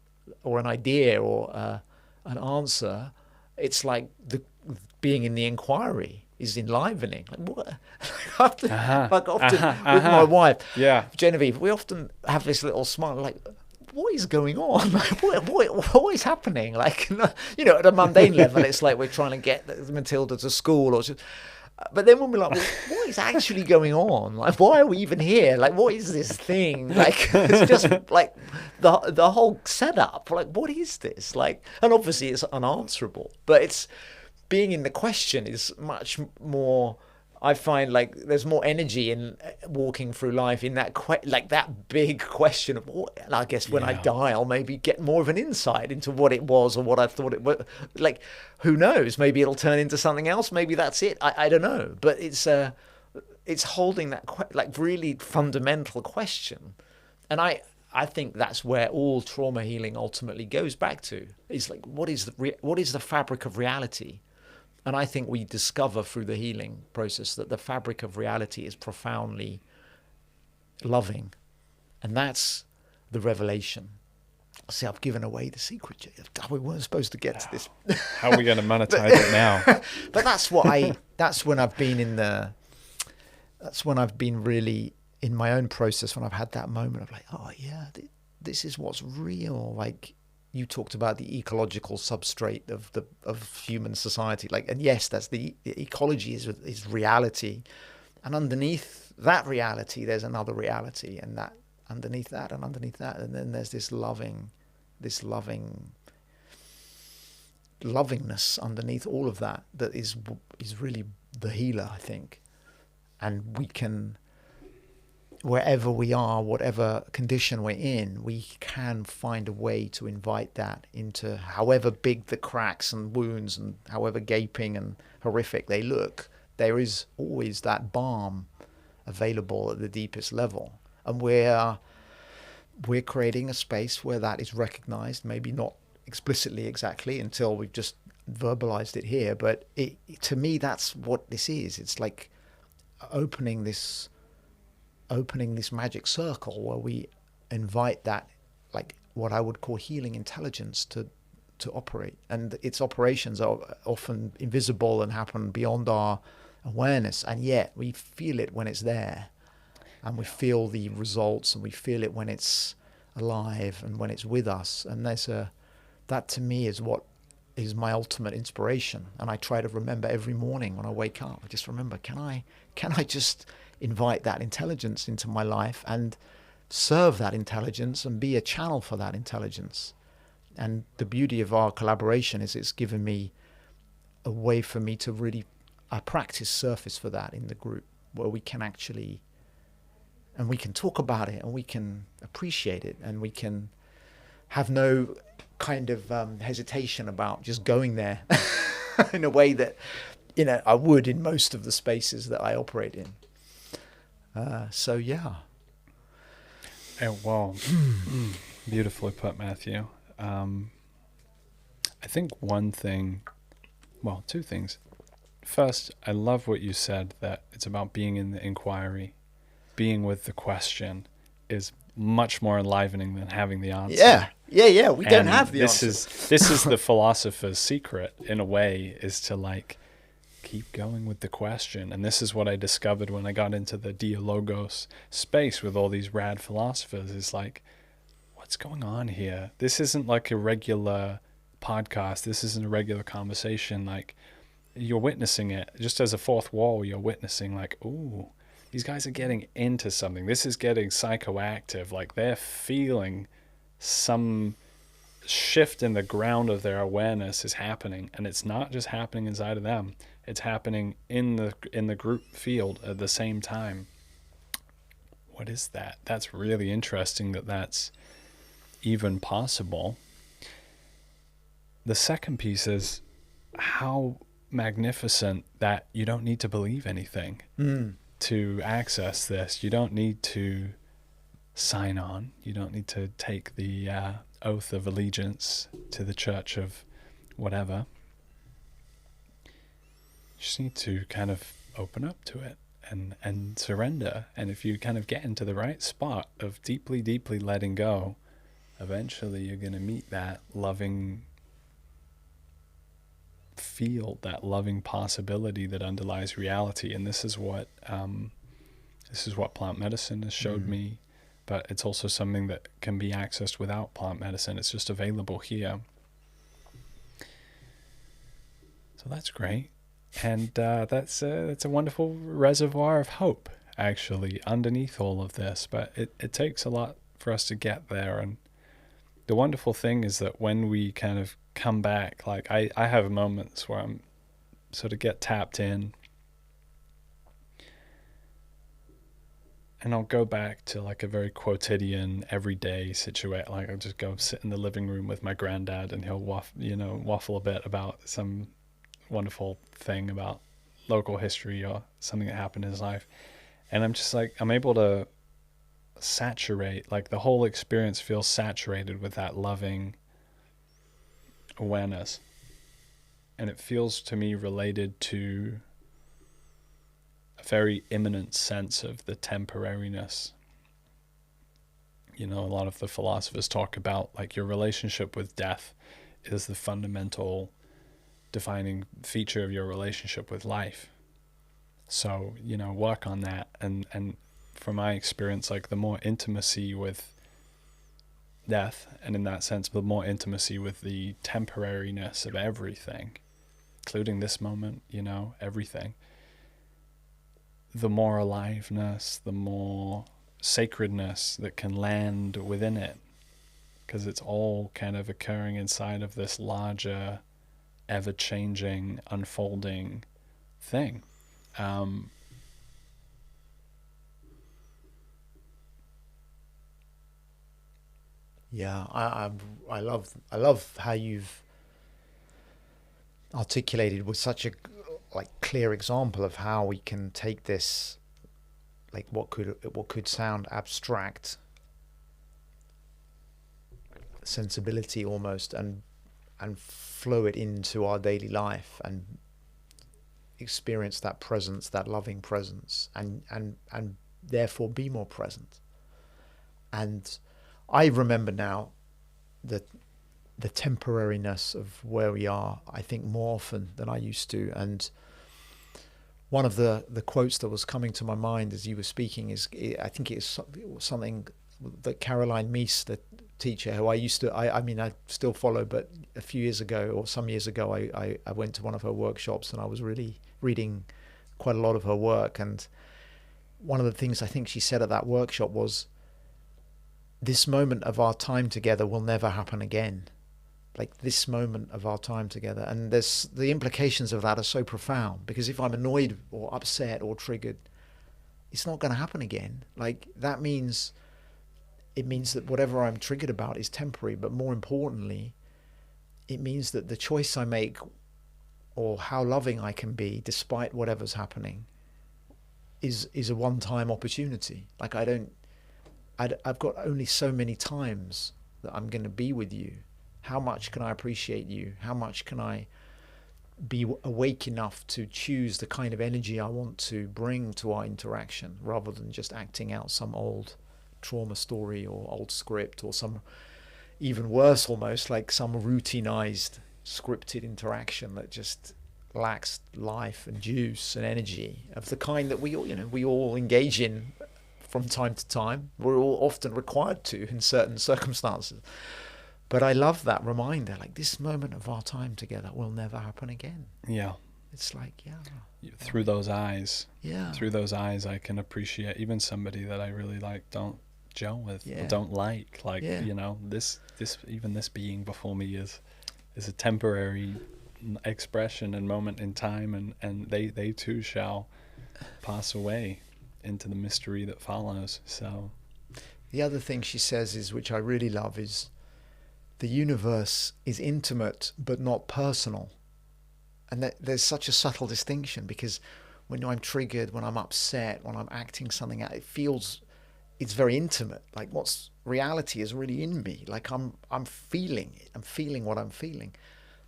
or an idea, or an answer. It's like being in the inquiry is enlivening. Like what? Often with my wife, Genevieve, we often have this little smile, like, what is going on? Like, what is happening? Like, at a mundane level, it's like we're trying to get Matilda to school, or just. But then when we're like, what is actually going on? Like, why are we even here? Like, what is this thing? Like, it's just like the whole setup. Like, what is this? Like, and obviously it's unanswerable, but it's being in the question is much more. I find like there's more energy in walking through life in that like that big question of what. And I guess when I die, I'll maybe get more of an insight into what it was or what I thought it was. Like, who knows? Maybe it'll turn into something else. Maybe that's it. I don't know. But it's holding that like really fundamental question, and I think that's where all trauma healing ultimately goes back to. Is like what is the fabric of reality. And I think we discover through the healing process that the fabric of reality is profoundly loving. And that's the revelation. See, I've given away the secret. We weren't supposed to get to this. How are we going to monetize it now? But that's when I've been really in my own process, when I've had that moment of like, oh yeah, this is what's real. Like, you talked about the ecological substrate of human society, like, and yes, that's the ecology is reality, and underneath that reality, there's another reality, and that underneath that, and then there's this lovingness underneath all of that is really the healer, I think, and we can. Wherever we are, whatever condition we're in, we can find a way to invite that into, however big the cracks and wounds and however gaping and horrific they look, there is always that balm available at the deepest level. And we're creating a space where that is recognized, maybe not explicitly exactly until we've just verbalized it here, but to me, that's what this is. It's like opening this magic circle where we invite that, like what I would call healing intelligence to operate. And its operations are often invisible and happen beyond our awareness, and yet we feel it when it's there, and we feel the results, and we feel it when it's alive and when it's with us. And that to me is what is my ultimate inspiration. And I try to remember every morning when I wake up, I just remember, can I just invite that intelligence into my life and serve that intelligence and be a channel for that intelligence. And the beauty of our collaboration is it's given me a way for me to really practice surface for that in the group, where we can actually, and we can talk about it, and we can appreciate it, and we can have no kind of hesitation about just going there in a way that, I would in most of the spaces that I operate in. So yeah. Well, beautifully put, Matthew. I think two things. First, I love what you said, that it's about being in the inquiry. Being with the question is much more enlivening than having the answer. Yeah. We don't have the answer. This is the philosopher's secret, in a way, is to keep going with the question. And this is what I discovered when I got into the dialogos space with all these rad philosophers, is what's going on here? This isn't like a regular podcast. This isn't a regular conversation. You're witnessing it just as a fourth wall. You're witnessing ooh, these guys are getting into something. This is getting psychoactive. They're feeling some shift in the ground of their awareness is happening, and it's not just happening inside of them. It's happening in the group field at the same time. What is that? That's really interesting that's even possible. The second piece is how magnificent that you don't need to believe anything to access this. You don't need to sign on. You don't need to take the oath of allegiance to the church of whatever. You just need to kind of open up to it and surrender. And if you kind of get into the right spot of deeply, deeply letting go, eventually you're going to meet that loving field, that loving possibility that underlies reality. And this is what plant medicine has showed me, but it's also something that can be accessed without plant medicine. It's just available here. So that's great. And that's a wonderful reservoir of hope, actually, underneath all of this. But it takes a lot for us to get there. And the wonderful thing is that when we kind of come back, I have moments where I'm sort of get tapped in, and I'll go back to a very quotidian, everyday situation. I'll just go sit in the living room with my granddad, and he'll waffle a bit about some wonderful thing about local history or something that happened in his life. And I'm just I'm able to saturate, the whole experience feels saturated with that loving awareness. And it feels to me related to a very immanent sense of the temporariness. A lot of the philosophers talk about your relationship with death is the fundamental defining feature of your relationship with life. So, work on that. And from my experience, the more intimacy with death, and in that sense, the more intimacy with the temporariness of everything, including this moment, everything, the more aliveness, the more sacredness that can land within it, because it's all kind of occurring inside of this larger, ever-changing, unfolding thing. Yeah, I love how you've articulated with such a clear example of how we can take this, what could sound abstract sensibility almost, and flow it into our daily life, and experience that presence, that loving presence, and therefore be more present. And I remember now that the temporariness of where we are, I think, more often than I used to. And one of the quotes that was coming to my mind as you were speaking is, I think it was something that Caroline Meese, the teacher who I mean, I still follow, but a few years ago or some years ago, I went to one of her workshops and I was really reading quite a lot of her work. And one of the things I think she said at that workshop was, this moment of our time together will never happen again. Like this moment of our time together. And there's the implications of that are so profound, because if I'm annoyed or upset or triggered, it's not going to happen again. Like that means, it means that whatever I'm triggered about is temporary, but more importantly, it means that the choice I make or how loving I can be despite whatever's happening is a one-time opportunity. Like I've got only so many times that I'm going to be with you. How much can I appreciate you? How much can I be awake enough to choose the kind of energy I want to bring to our interaction, rather than just acting out some old trauma story or old script, or some, even worse almost, like some routinized scripted interaction that just lacks life and juice and energy of the kind that we all engage in from time to time. We're all often required to in certain circumstances. But I love that reminder, like this moment of our time together will never happen again. Yeah. It's like, Through those eyes. Yeah. Through those eyes, I can appreciate even somebody that I really like, don't gel with, or don't like. Like, this being before me is a temporary expression and moment in time, and they too shall pass away into the mystery that follows. So the other thing she says is, which I really love, is the universe is intimate but not personal. And there's such a subtle distinction, because when I'm triggered, when I'm upset, when I'm acting something out, it's very intimate. Like what's reality is really in me. Like I'm feeling it. I'm feeling what I'm feeling.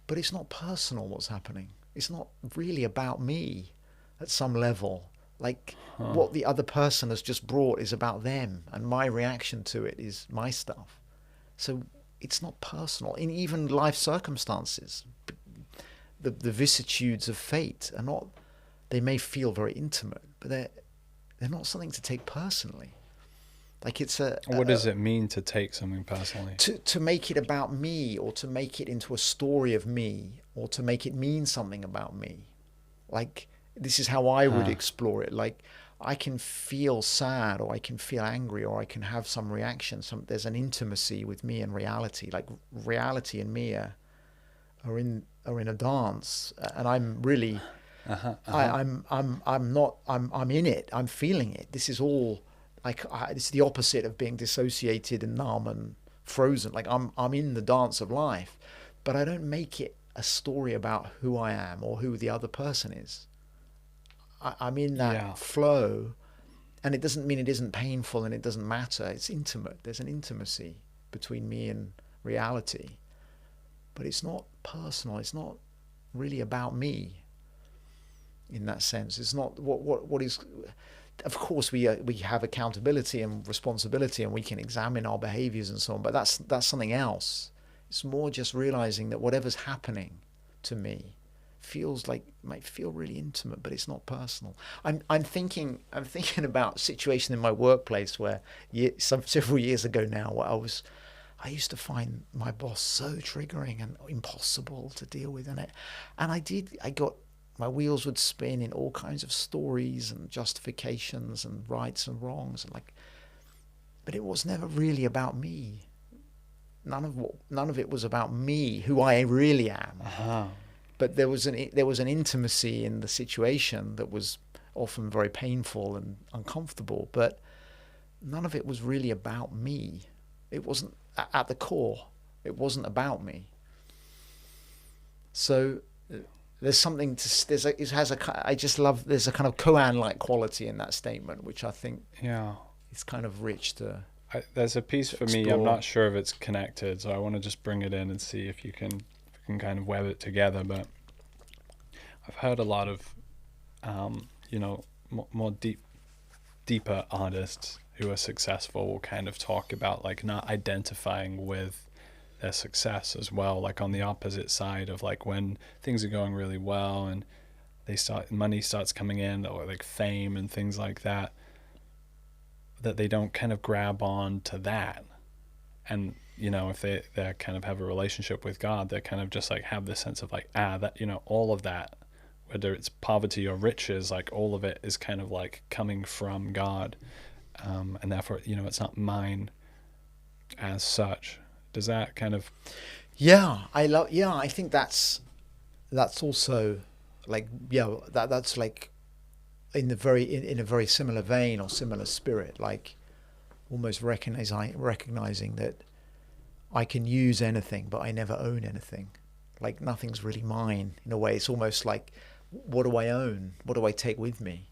But it's not personal what's happening. It's not really about me at some level. Like what the other person has just brought is about them, and my reaction to it is my stuff. So it's not personal. In even life circumstances, the vicissitudes of fate are not, they may feel very intimate, but they're not something to take personally. Like it's what does it mean to take something personally? To make it about me, or to make it into a story of me, or to make it mean something about me. Like this is how I would explore it. Like I can feel sad, or I can feel angry, or I can have some reaction. There's an intimacy with me and reality. Like reality and me are in a dance, and I'm really, I'm in it. I'm feeling it. This is all like it's the opposite of being dissociated and numb and frozen. Like I'm in the dance of life, but I don't make it a story about who I am or who the other person is. I'm in that flow, and it doesn't mean it isn't painful and it doesn't matter. It's intimate. There's an intimacy between me and reality, but it's not personal. It's not really about me in that sense. It's not what is. Of course, we have accountability and responsibility, and we can examine our behaviors and so on. But that's something else. It's more just realizing that whatever's happening to me might feel really intimate, but it's not personal. I'm thinking about a situation in my workplace where several years ago now, where I used to find my boss so triggering and impossible to deal with, and I got, my wheels would spin in all kinds of stories and justifications and rights and wrongs, and but it was never really about me. None of it was about me, who I really am. But there was an intimacy in the situation that was often very painful and uncomfortable, but none of it was really about me. It wasn't at the core. It wasn't about me. So there's something there's a kind of koan-like quality in that statement, which I think it's kind of rich to. There's a piece for me. I'm not sure if it's connected, so I want to just bring it in and see if you can kind of web it together. But I've heard a lot of you know, more deeper artists who are successful will kind of talk about like not identifying with their success as well, like on the opposite side of like when things are going really well and money starts coming in, or like fame and things like that, that they don't kind of grab on to that. And you know, if they kind of have a relationship with God, they kind of just like have this sense of like, that, you know, all of that, whether it's poverty or riches, like all of it is kind of like coming from God, and therefore, you know, it's not mine as such. Does that kind of? Yeah, I think that's also like, yeah, that's like in a very similar vein or similar spirit, like almost recognizing that I can use anything, but I never own anything. Like nothing's really mine in a way. It's almost like, what do I own? What do I take with me?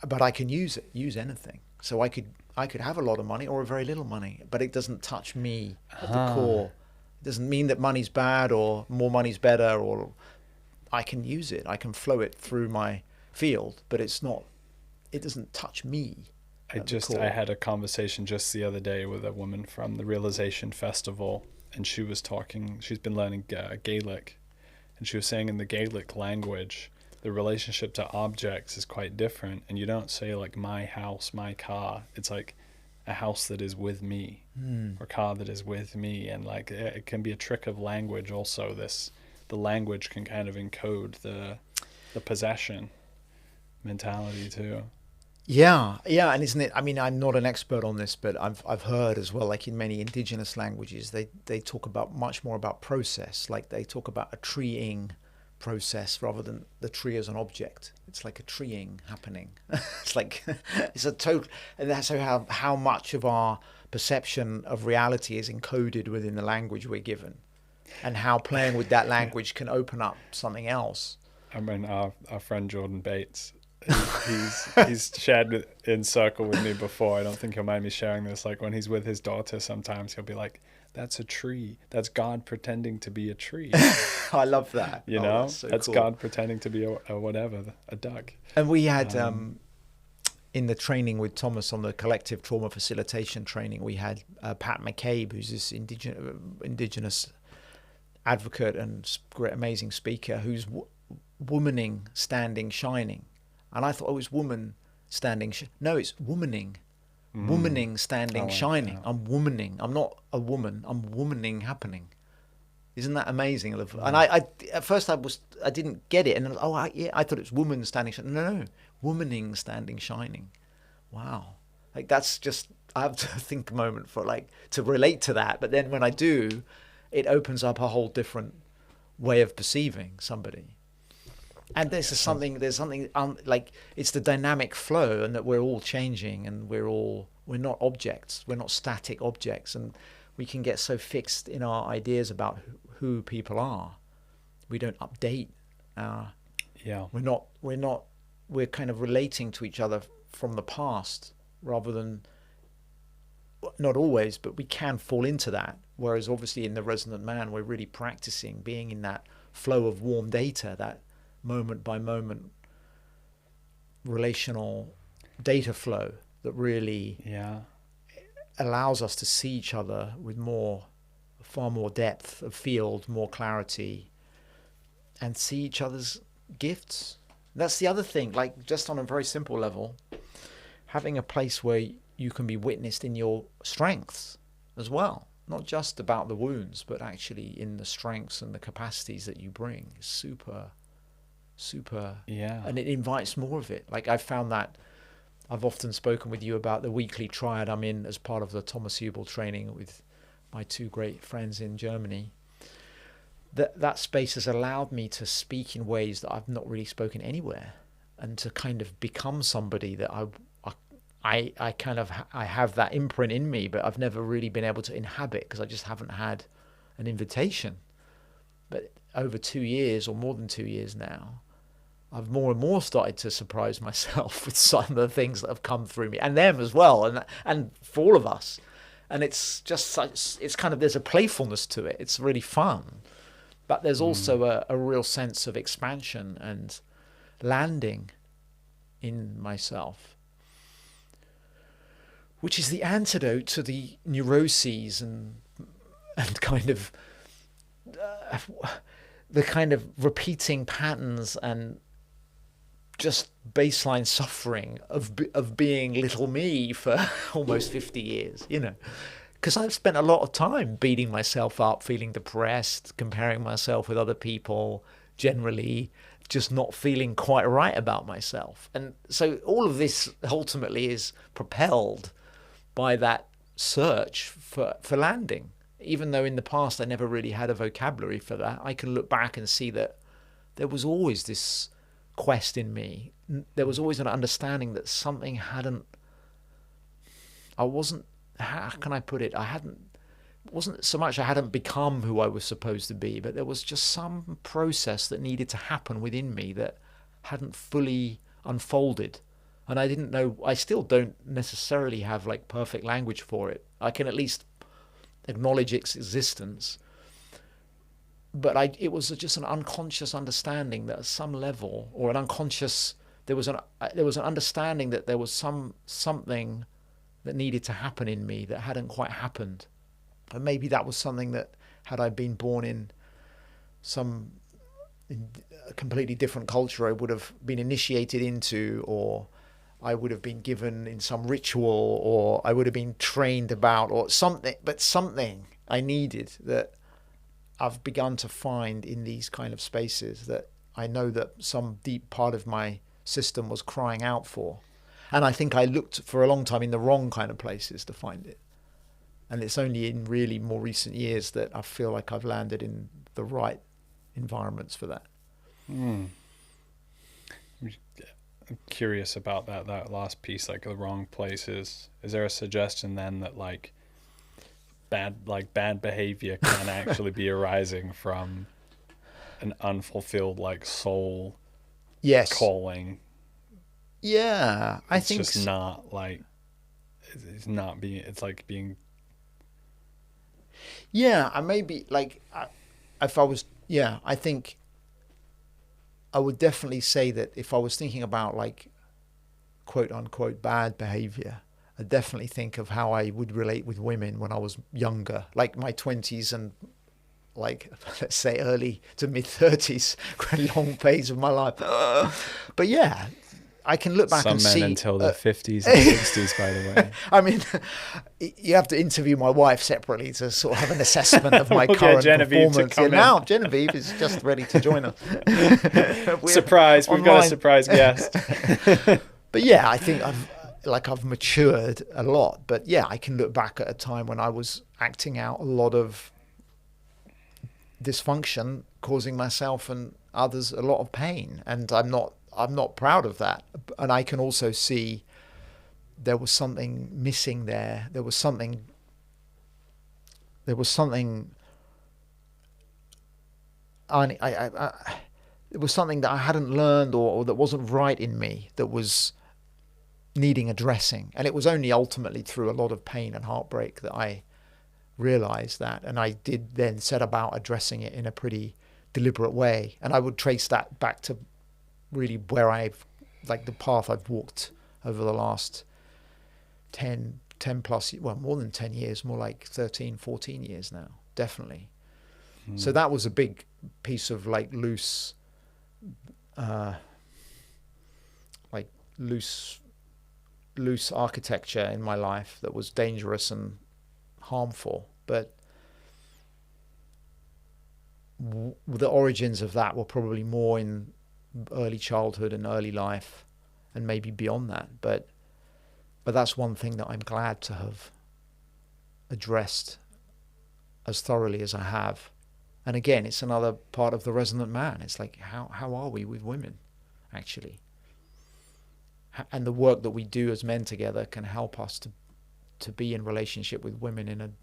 But I can use anything. So I could have a lot of money or a very little money, but it doesn't touch me at the core. It doesn't mean that money's bad or more money's better, or I can use it. I can flow it through my field, but it doesn't touch me. I had a conversation just the other day with a woman from the Realization Festival, and she's been learning Gaelic, and she was saying in the Gaelic language, the relationship to objects is quite different, and you don't say like my house, my car. It's like a house that is with me, or car that is with me, and like it can be a trick of language also. The language can kind of encode the possession mentality too. Yeah, and isn't it? I mean, I'm not an expert on this, but I've heard as well, like in many indigenous languages, they talk about much more about process. Like they talk about a treeing process rather than the tree as an object. It's like a treeing happening. It's like it's a total, and that's how much of our perception of reality is encoded within the language we're given, and how playing with that language can open up something else. I mean, our friend Jordan Bates, he's shared in circle with me before. I don't think he'll mind me sharing this. Like when he's with his daughter, sometimes he'll be like, "That's a tree. That's God pretending to be a tree." I love that. You know, that's cool. God pretending to be a whatever, a duck. And we had in the training with Thomas on the collective trauma facilitation training, we had Pat McCabe, who's this indigenous advocate and great, amazing speaker, who's womaning, standing, shining. And I thought, it was woman standing. No, it's womaning. Womaning, standing, shining. That. I'm womaning. I'm not a woman. I'm womaning happening. Isn't that amazing? And I at first I didn't get it. And I thought it was woman standing, shining. No, womaning, standing, shining. Wow. Like that's just, I have to think a moment for like to relate to that. But then when I do, it opens up a whole different way of perceiving somebody. And there's something like it's the dynamic flow, and that we're all changing, and we're not objects, we're not static objects, and we can get so fixed in our ideas about who people are. We don't update our. Yeah. We're kind of relating to each other from the past rather than. Not always, but we can fall into that. Whereas obviously in the Resonant Man, we're really practicing being in that flow of warm data, that moment by moment relational data flow that really allows us to see each other with far more depth of field, more clarity, and see each other's gifts. That's the other thing, like just on a very simple level, having a place where you can be witnessed in your strengths as well, not just about the wounds, but actually in the strengths and the capacities that you bring is super, and it invites more of it. Like I've found that I've often spoken with you about the weekly triad I'm in as part of the Thomas Hubel training with my two great friends in Germany. That space has allowed me to speak in ways that I've not really spoken anywhere, and to kind of become somebody that I have that imprint in me, but I've never really been able to inhabit because I just haven't had an invitation. But over 2 years, or more than 2 years now, I've more and more started to surprise myself with some of the things that have come through me, and them as well, and for all of us. And it's just such, it's kind of, there's a playfulness to it. It's really fun, but there's also a real sense of expansion and landing. in myself, which is the antidote to the neuroses and kind of the kind of repeating patterns and just baseline suffering of being little me for almost 50 years, you know. Because I've spent a lot of time beating myself up, feeling depressed, comparing myself with other people, generally just not feeling quite right about myself. And so all of this ultimately is propelled by that search for landing. Even though in the past I never really had a vocabulary for that, I can look back and see that there was always this quest in me. There was always an understanding that something hadn't, I wasn't, how can I put it? It wasn't so much I hadn't become who I was supposed to be, but there was just some process that needed to happen within me that hadn't fully unfolded. And I didn't know, I still don't necessarily have like perfect language for it. I can at least acknowledge its existence. But it was just an unconscious understanding that at some level, or an unconscious, there was an understanding that there was something that needed to happen in me that hadn't quite happened. And maybe that was something that, had I been born in a completely different culture, I would have been initiated into, or I would have been given in some ritual, or I would have been trained about, or something. But something I needed that I've begun to find in these kind of spaces that I know that some deep part of my system was crying out for. And I think I looked for a long time in the wrong kind of places to find it. And it's only in really more recent years that I feel like I've landed in the right environments for that. I'm curious about that last piece, like the wrong places. Is there a suggestion then that like bad behavior can actually be arising from an unfulfilled like soul calling? Yeah, I think it's just not like it's not being. It's like being. Yeah, I maybe like if I was. Yeah, I think I would definitely say that if I was thinking about like quote unquote bad behavior, I definitely think of how I would relate with women when I was younger, like my 20s and like, let's say early to mid 30s, quite a long phase of my life. But yeah, I can look back and see... Some men until their 50s and 60s, by the way. I mean, you have to interview my wife separately to sort of have an assessment of my current performance. And now Genevieve is just ready to join us. Surprise, we've got a surprise guest. But yeah, I think I've matured a lot. But yeah, I can look back at a time when I was acting out a lot of dysfunction, causing myself and others a lot of pain. And I'm not proud of that. And I can also see there was something missing there. There was something there was something that I hadn't learned or that wasn't right in me that was needing addressing. And it was only ultimately through a lot of pain and heartbreak that I realized that. And I did then set about addressing it in a pretty deliberate way. And I would trace that back to really where the path I've walked over the last 10 plus, well, more than 10 years, more like 13, 14 years now, definitely. So that was a big piece of loose architecture in my life that was dangerous and harmful. But the origins of that were probably more in early childhood and early life and maybe beyond that. But that's one thing that I'm glad to have addressed as thoroughly as I have. And again, it's another part of the Resonant Man. It's like, how are we with women, actually? And the work that we do as men together can help us to be in relationship with women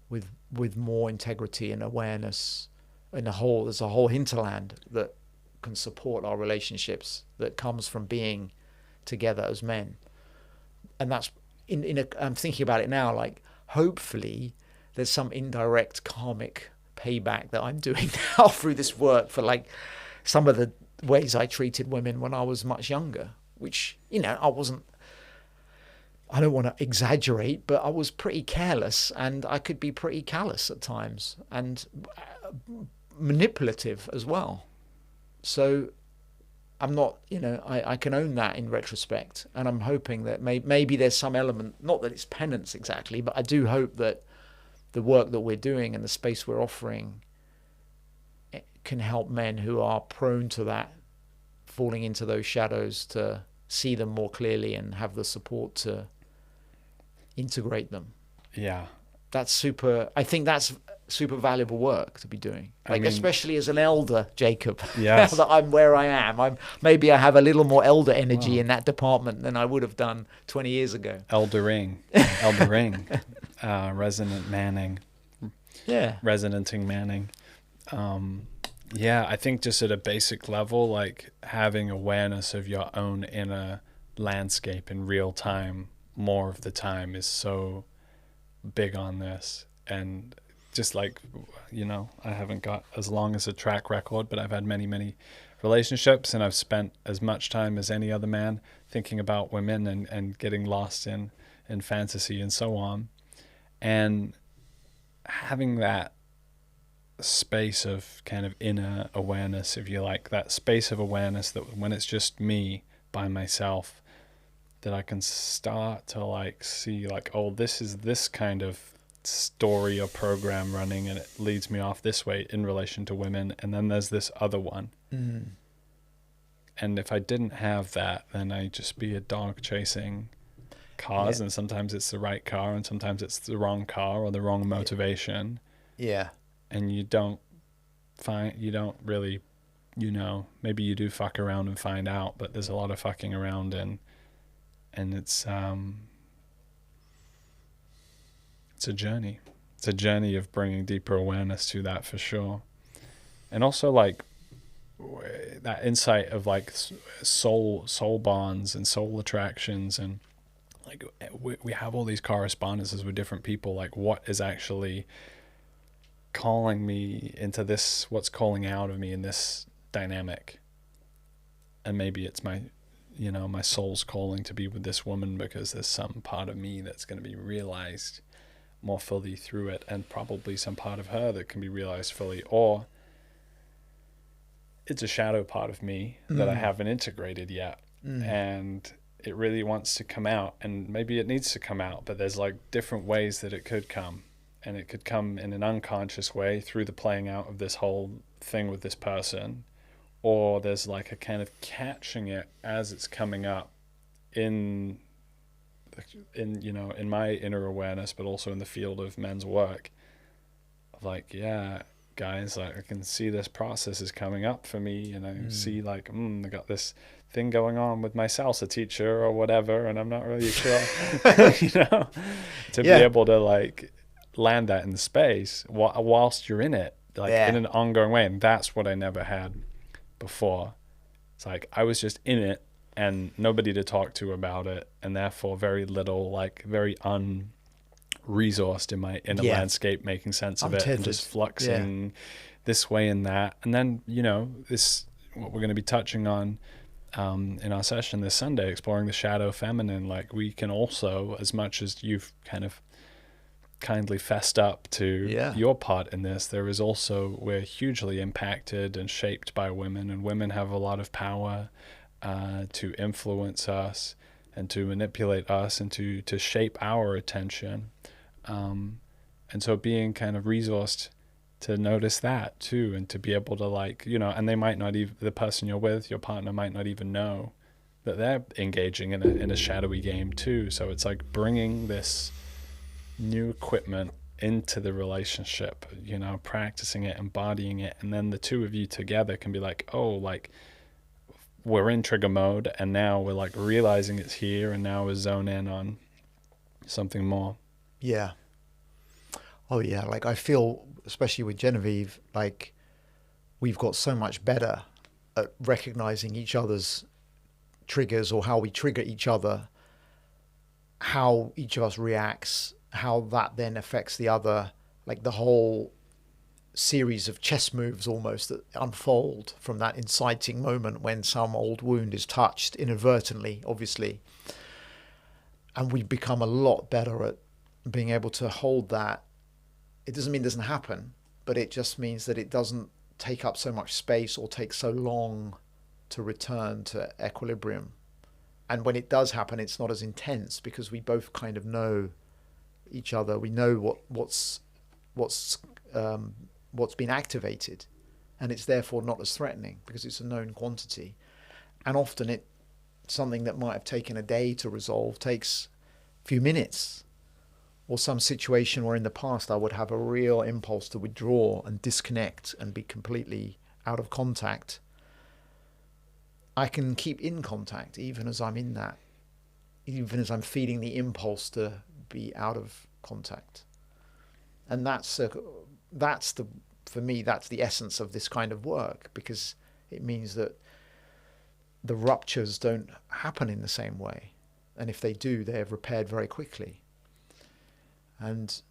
with more integrity and awareness. There's a whole hinterland that can support our relationships that comes from being together as men. And that's I'm thinking about it now, like hopefully there's some indirect karmic payback that I'm doing now through this work for like some of the ways I treated women when I was much younger. which, you know, I don't want to exaggerate, but I was pretty careless, and I could be pretty callous at times, and manipulative as well. So I'm not, you know, I can own that in retrospect, and I'm hoping that maybe there's some element, not that it's penance exactly, but I do hope that the work that we're doing and the space we're offering can help men who are prone to that, falling into those shadows, to see them more clearly and have the support to integrate them. Yeah. I think that's super valuable work to be doing. Like, especially as an elder, Jacob. Yes. Now that I'm where I am, maybe I have a little more elder energy in that department than I would have done 20 years ago. Eldering, resonant manning. Yeah. Resonanting manning. Yeah, I think just at a basic level, like having awareness of your own inner landscape in real time more of the time is so big on this. And just like, you know, I haven't got as long as a track record, but I've had many relationships, and I've spent as much time as any other man thinking about women and getting lost in fantasy and so on. And having that space of kind of inner awareness, if you like, that space of awareness that when it's just me by myself, that I can start to like see like, oh, this is this kind of story or program running, and it leads me off this way in relation to women, and then there's this other one. And if I didn't have that, then I'd just be a dog chasing cars, and sometimes it's the right car and sometimes it's the wrong car or the wrong motivation. And you don't really, you know, maybe you do fuck around and find out, but there's a lot of fucking around, and it's a journey. It's a journey of bringing deeper awareness to that, for sure. And also like that insight of like soul bonds and soul attractions, and like we have all these correspondences with different people. Like, what is actually calling me into this, what's calling out of me in this dynamic? And maybe it's my soul's calling to be with this woman because there's some part of me that's going to be realized more fully through it, and probably some part of her that can be realized fully, or it's a shadow part of me that I haven't integrated yet, and it really wants to come out, and maybe it needs to come out, but there's like different ways that it could come. And it could come in an unconscious way through the playing out of this whole thing with this person, or there's like a kind of catching it as it's coming up in my inner awareness, but also in the field of men's work, of like, yeah, guys, like I can see this process is coming up for me, and I see like, I got this thing going on with my salsa teacher or whatever, and I'm not really sure, to be able to like land that in the space whilst you're in it, like in an ongoing way. And that's what I never had before. It's like I was just in it and nobody to talk to about it, and therefore very little, like very unresourced in my inner landscape, making sense of it, and just fluxing this way and that. And then, this, what we're going to be touching on in our session this Sunday, exploring the shadow feminine. Like, we can also, as much as you've kind of kindly fessed up to your part in this, there is also, we're hugely impacted and shaped by women, and women have a lot of power to influence us and to manipulate us and to shape our attention, and so being kind of resourced to notice that too, and to be able to, like, and they might not even, the person you're with, your partner, might not even know that they're engaging in a shadowy game too. So it's like bringing this new equipment into the relationship, practicing it, embodying it, and then the two of you together can be like, oh, like we're in trigger mode, and now we're like realizing it's here, and now we're zone in on something more. Like I feel, especially with Genevieve, like we've got so much better at recognizing each other's triggers, or how we trigger each other, how each of us reacts, how that then affects the other, like the whole series of chess moves almost that unfold from that inciting moment when some old wound is touched inadvertently, obviously. And we become a lot better at being able to hold that. It doesn't mean it doesn't happen, but it just means that it doesn't take up so much space or take so long to return to equilibrium. And when it does happen, it's not as intense because we both kind of know each other. We know what's been activated, and it's therefore not as threatening because it's a known quantity. And often something that might have taken a day to resolve takes a few minutes, or some situation where in the past I would have a real impulse to withdraw and disconnect and be completely out of contact. I can keep in contact even as I'm in that, even as I'm feeding the impulse to be out of contact. And for me, that's the essence of this kind of work, because it means that the ruptures don't happen in the same way. And if they do, they're repaired very quickly. And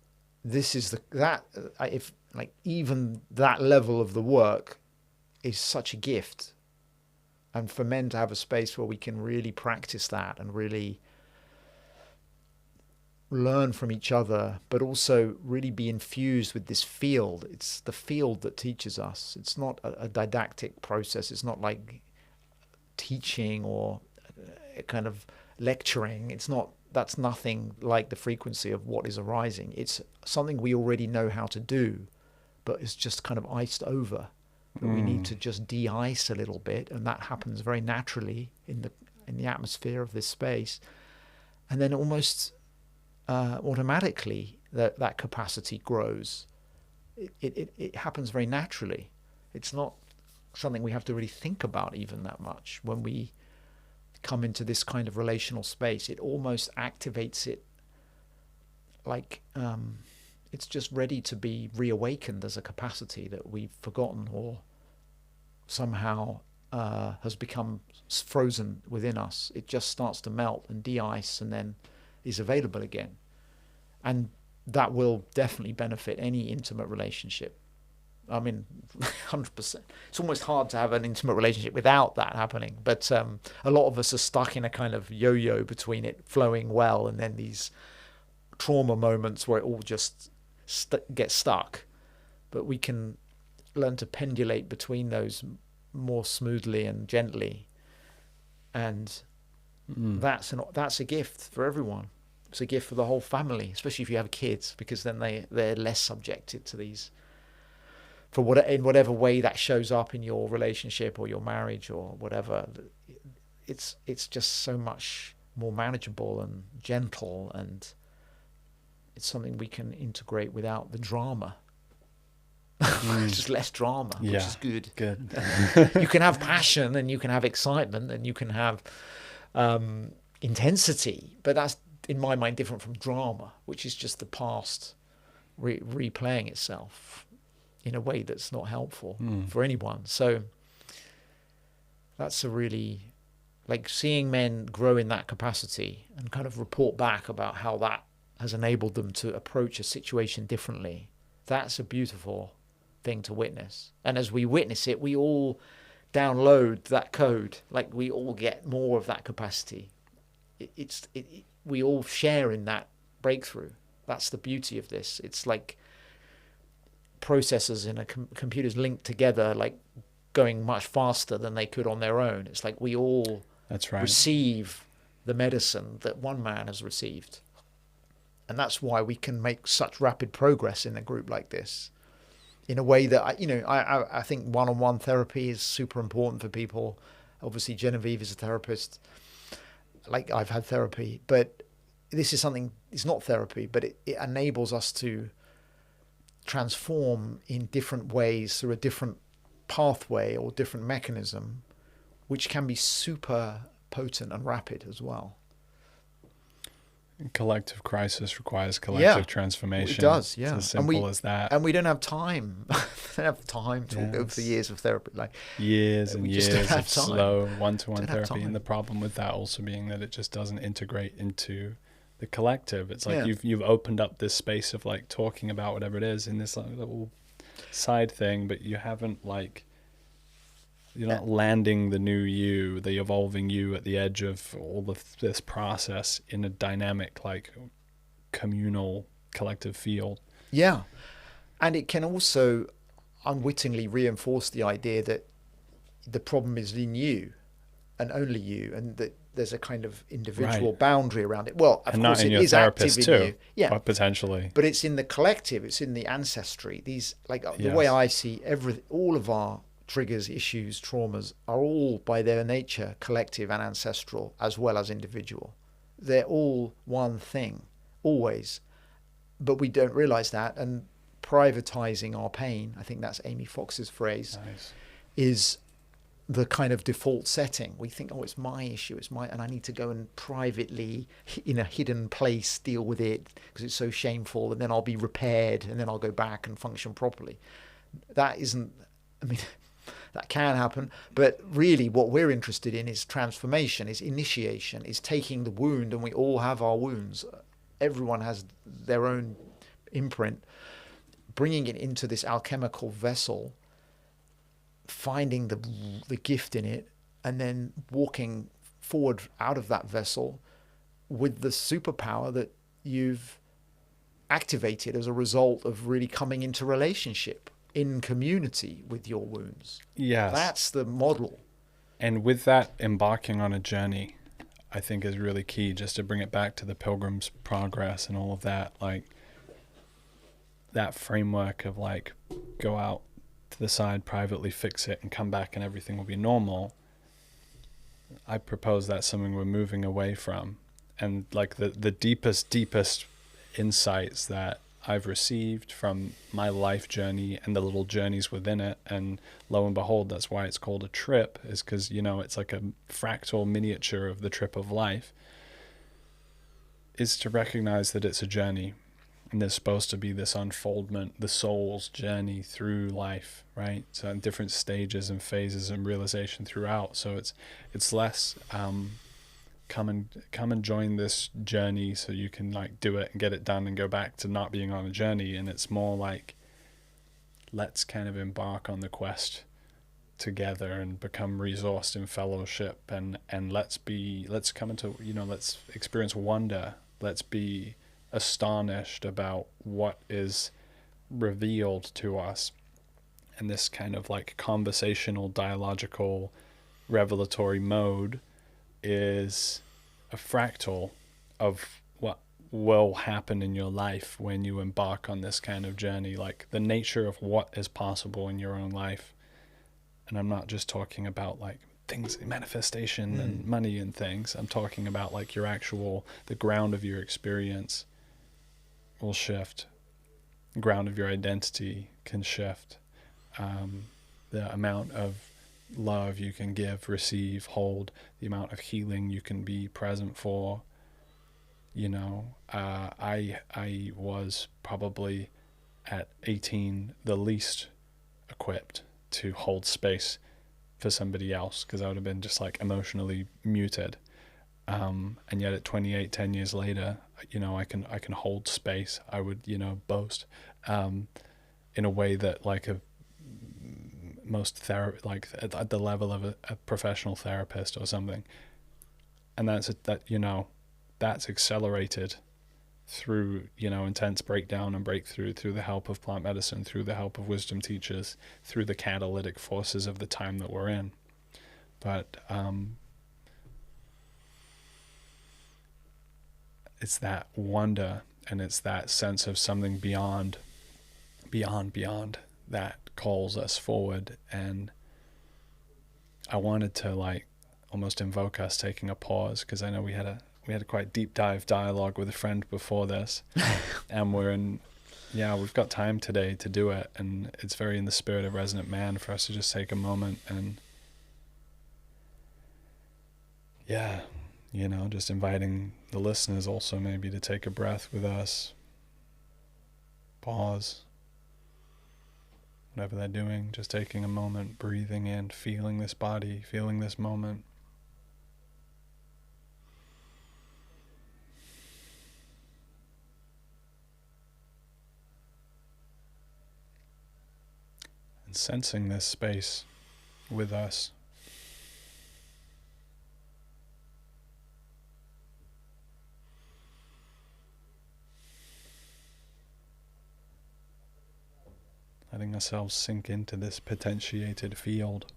this is even that level of the work is such a gift. And for men to have a space where we can really practice that and really learn from each other, but also really be infused with this field. It's the field that teaches us. It's not a didactic process. It's not like teaching or a kind of lecturing. That's nothing like the frequency of what is arising. It's something we already know how to do, but it's just kind of iced over. But we need to just de-ice a little bit, and that happens very naturally in the atmosphere of this space. And then almost automatically that capacity grows. It happens very naturally. It's not something we have to really think about even that much. When we come into this kind of relational space, it almost activates it like it's just ready to be reawakened as a capacity that we've forgotten or somehow has become frozen within us. It just starts to melt and de-ice and then is available again. And that will definitely benefit any intimate relationship. I mean, 100%. It's almost hard to have an intimate relationship without that happening. But a lot of us are stuck in a kind of yo-yo between it flowing well and then these trauma moments where it all just gets stuck. But we can learn to pendulate between those more smoothly and gently. And that's a gift for everyone. It's a gift for the whole family, especially if you have kids, because then they're less subjected to these, in whatever way that shows up in your relationship or your marriage or whatever. It's just so much more manageable and gentle, and it's something we can integrate without the drama. Just less drama, which is good. You can have passion and you can have excitement and you can have intensity, but that's, in my mind, different from drama, which is just the past replaying itself in a way that's not helpful for anyone. So that's a really, like, seeing men grow in that capacity and kind of report back about how that has enabled them to approach a situation differently. That's a beautiful thing to witness. And as we witness it, we all download that code. Like, we all get more of that capacity. We all share in that breakthrough. That's the beauty of this. It's like processors in a computers linked together, like going much faster than they could on their own. It's like we all receive the medicine that one man has received. And that's why we can make such rapid progress in a group like this, in a way that, I think one-on-one therapy is super important for people. Obviously, Genevieve is a therapist. Like, I've had therapy, but this is something, it's not therapy, but it enables us to transform in different ways through a different pathway or different mechanism, which can be super potent and rapid as well. Collective crisis requires collective transformation. It does, It's as simple as that. And we don't have time. We don't have time to go for years of therapy. Like years and years of time. slow one-to-one therapy. And the problem with that also being that it just doesn't integrate into the collective. It's like you've opened up this space of like talking about whatever it is in this little side thing, but you haven't like, you're Uh, not landing the new you, the evolving you at the edge of all of this process in a dynamic, like communal, collective field. yeah. And it can also unwittingly reinforce the idea that the problem is in you and only you, and that there's a kind of individual Right. boundary around it. Well, of And not course, in it your is active therapist in too, you. Yeah. potentially. But it's in the collective, it's in the ancestry. These, like the way Yes. I see all of our triggers, issues, traumas are all by their nature collective and ancestral as well as individual. They're all one thing, always. But we don't realize that. And privatizing our pain, I think that's Amy Fox's phrase, Nice. is the kind of default setting. We think, oh, it's my issue, and I need to go and privately, in a hidden place, deal with it because it's so shameful, and then I'll be repaired, and then I'll go back and function properly. That isn't, I mean, that can happen, but really what we're interested in is transformation, is initiation, is taking the wound, and we all have our wounds. Everyone has their own imprint, bringing it into this alchemical vessel, finding the gift in it, and then walking forward out of that vessel with the superpower that you've activated as a result of really coming into relationship in community with your wounds. Yes. That's the model. And with that, embarking on a journey, I think is really key, just to bring it back to the Pilgrim's Progress and all of that. Like, that framework of like, go out to the side, privately fix it, and come back and everything will be normal. I propose that's something we're moving away from. And like the deepest insights that I've received from my life journey and the little journeys within it, and lo and behold, that's why it's called a trip, is because, you know, it's like a fractal miniature of the trip of life, is to recognize that it's a journey. And there's supposed to be this unfoldment, the soul's journey through life, right? So in different stages and phases and realization throughout. So it's less come and join this journey so you can like do it and get it done and go back to not being on a journey. And it's more like, let's kind of embark on the quest together and become resourced in fellowship, and let's come into, you know, let's experience wonder. Let's be astonished about what is revealed to us. And this kind of like conversational, dialogical, revelatory mode is a fractal of what will happen in your life when you embark on this kind of journey, like the nature of what is possible in your own life. And I'm not just talking about like things, manifestation and money and things. I'm talking about like your actual, the ground of your experience will shift. The ground of your identity can shift. The amount of love you can give, receive, hold, the amount of healing you can be present for. You know, I was probably at 18 the least equipped to hold space for somebody else, because I would have been just like emotionally muted. And yet at 28, 10 years later, you know, I can hold space. I would, you know, boast in a way that like like at the level of a professional therapist or something. And that's accelerated through, you know, intense breakdown and breakthrough, through the help of plant medicine, through the help of wisdom teachers, through the catalytic forces of the time that we're in. But it's that wonder, and it's that sense of something beyond that calls us forward. And I wanted to like almost invoke us taking a pause, because I know we had a quite deep dive dialogue with a friend before this, and we've got time today to do it, and it's very in the spirit of Resonant Man for us to just take a moment and you know, just inviting the listeners also maybe to take a breath with us, pause, whatever they're doing, just taking a moment, breathing in, feeling this body, feeling this moment. and sensing this space with us. Letting ourselves sink into this potentiated field.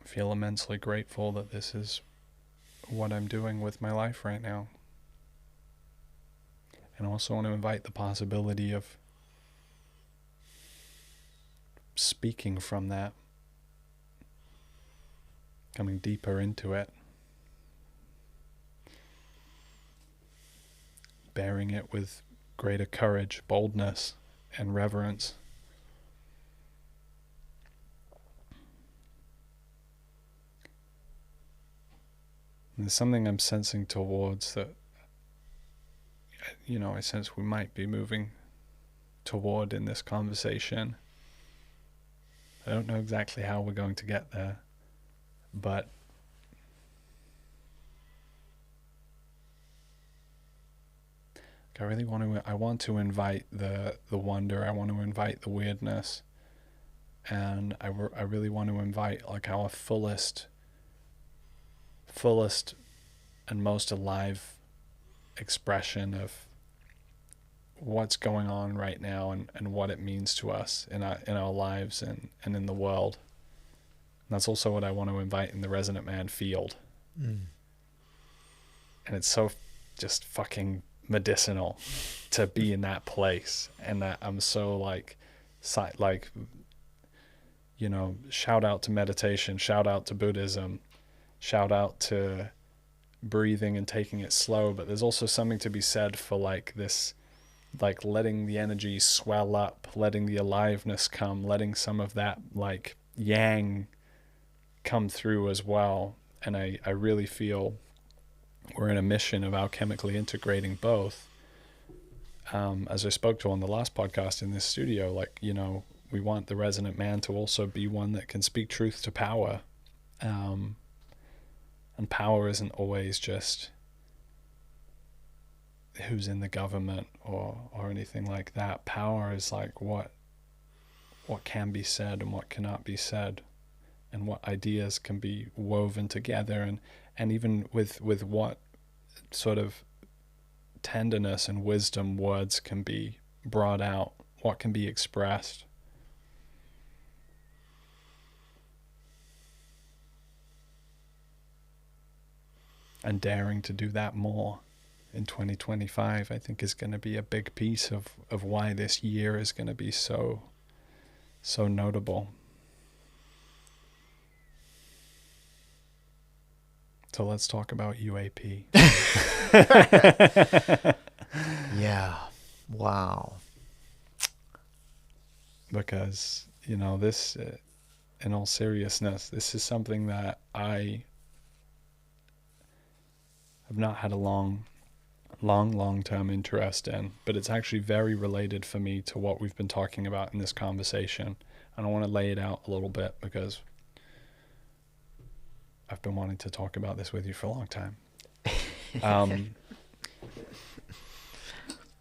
I feel immensely grateful that this is what I'm doing with my life right now. And I also want to invite the possibility of speaking from that, coming deeper into it, bearing it with greater courage, boldness, and reverence. And there's something I'm sensing towards that, I sense we might be moving toward in this conversation. I don't know exactly how we're going to get there, but I want to invite the wonder, I want to invite the weirdness, and I really want to invite like our fullest and most alive expression of what's going on right now and what it means to us in our lives and in the world. And that's also what I want to invite in the Resonant Man field. And it's so just fucking medicinal to be in that place, and that I'm so shout out to meditation, shout out to Buddhism, shout out to breathing and taking it slow. But there's also something to be said for this, letting the energy swell up, letting the aliveness come, letting some of that yang come through as well. And I really feel we're in a mission of alchemically integrating both. As I spoke to on the last podcast in this studio, we want the Resonant Man to also be one that can speak truth to power. And power isn't always just who's in the government or anything like that. Power is what can be said and what cannot be said, and what ideas can be woven together, and even with what sort of tenderness and wisdom words can be brought out, what can be expressed. And daring to do that more in 2025, I think, is going to be a big piece of why this year is going to be so notable. So let's talk about UAP. Yeah. Wow. Because, this, in all seriousness, this is something that I have not had a long-term interest in, but it's actually very related for me to what we've been talking about in this conversation. And I want to lay it out a little bit because I've been wanting to talk about this with you for a long time.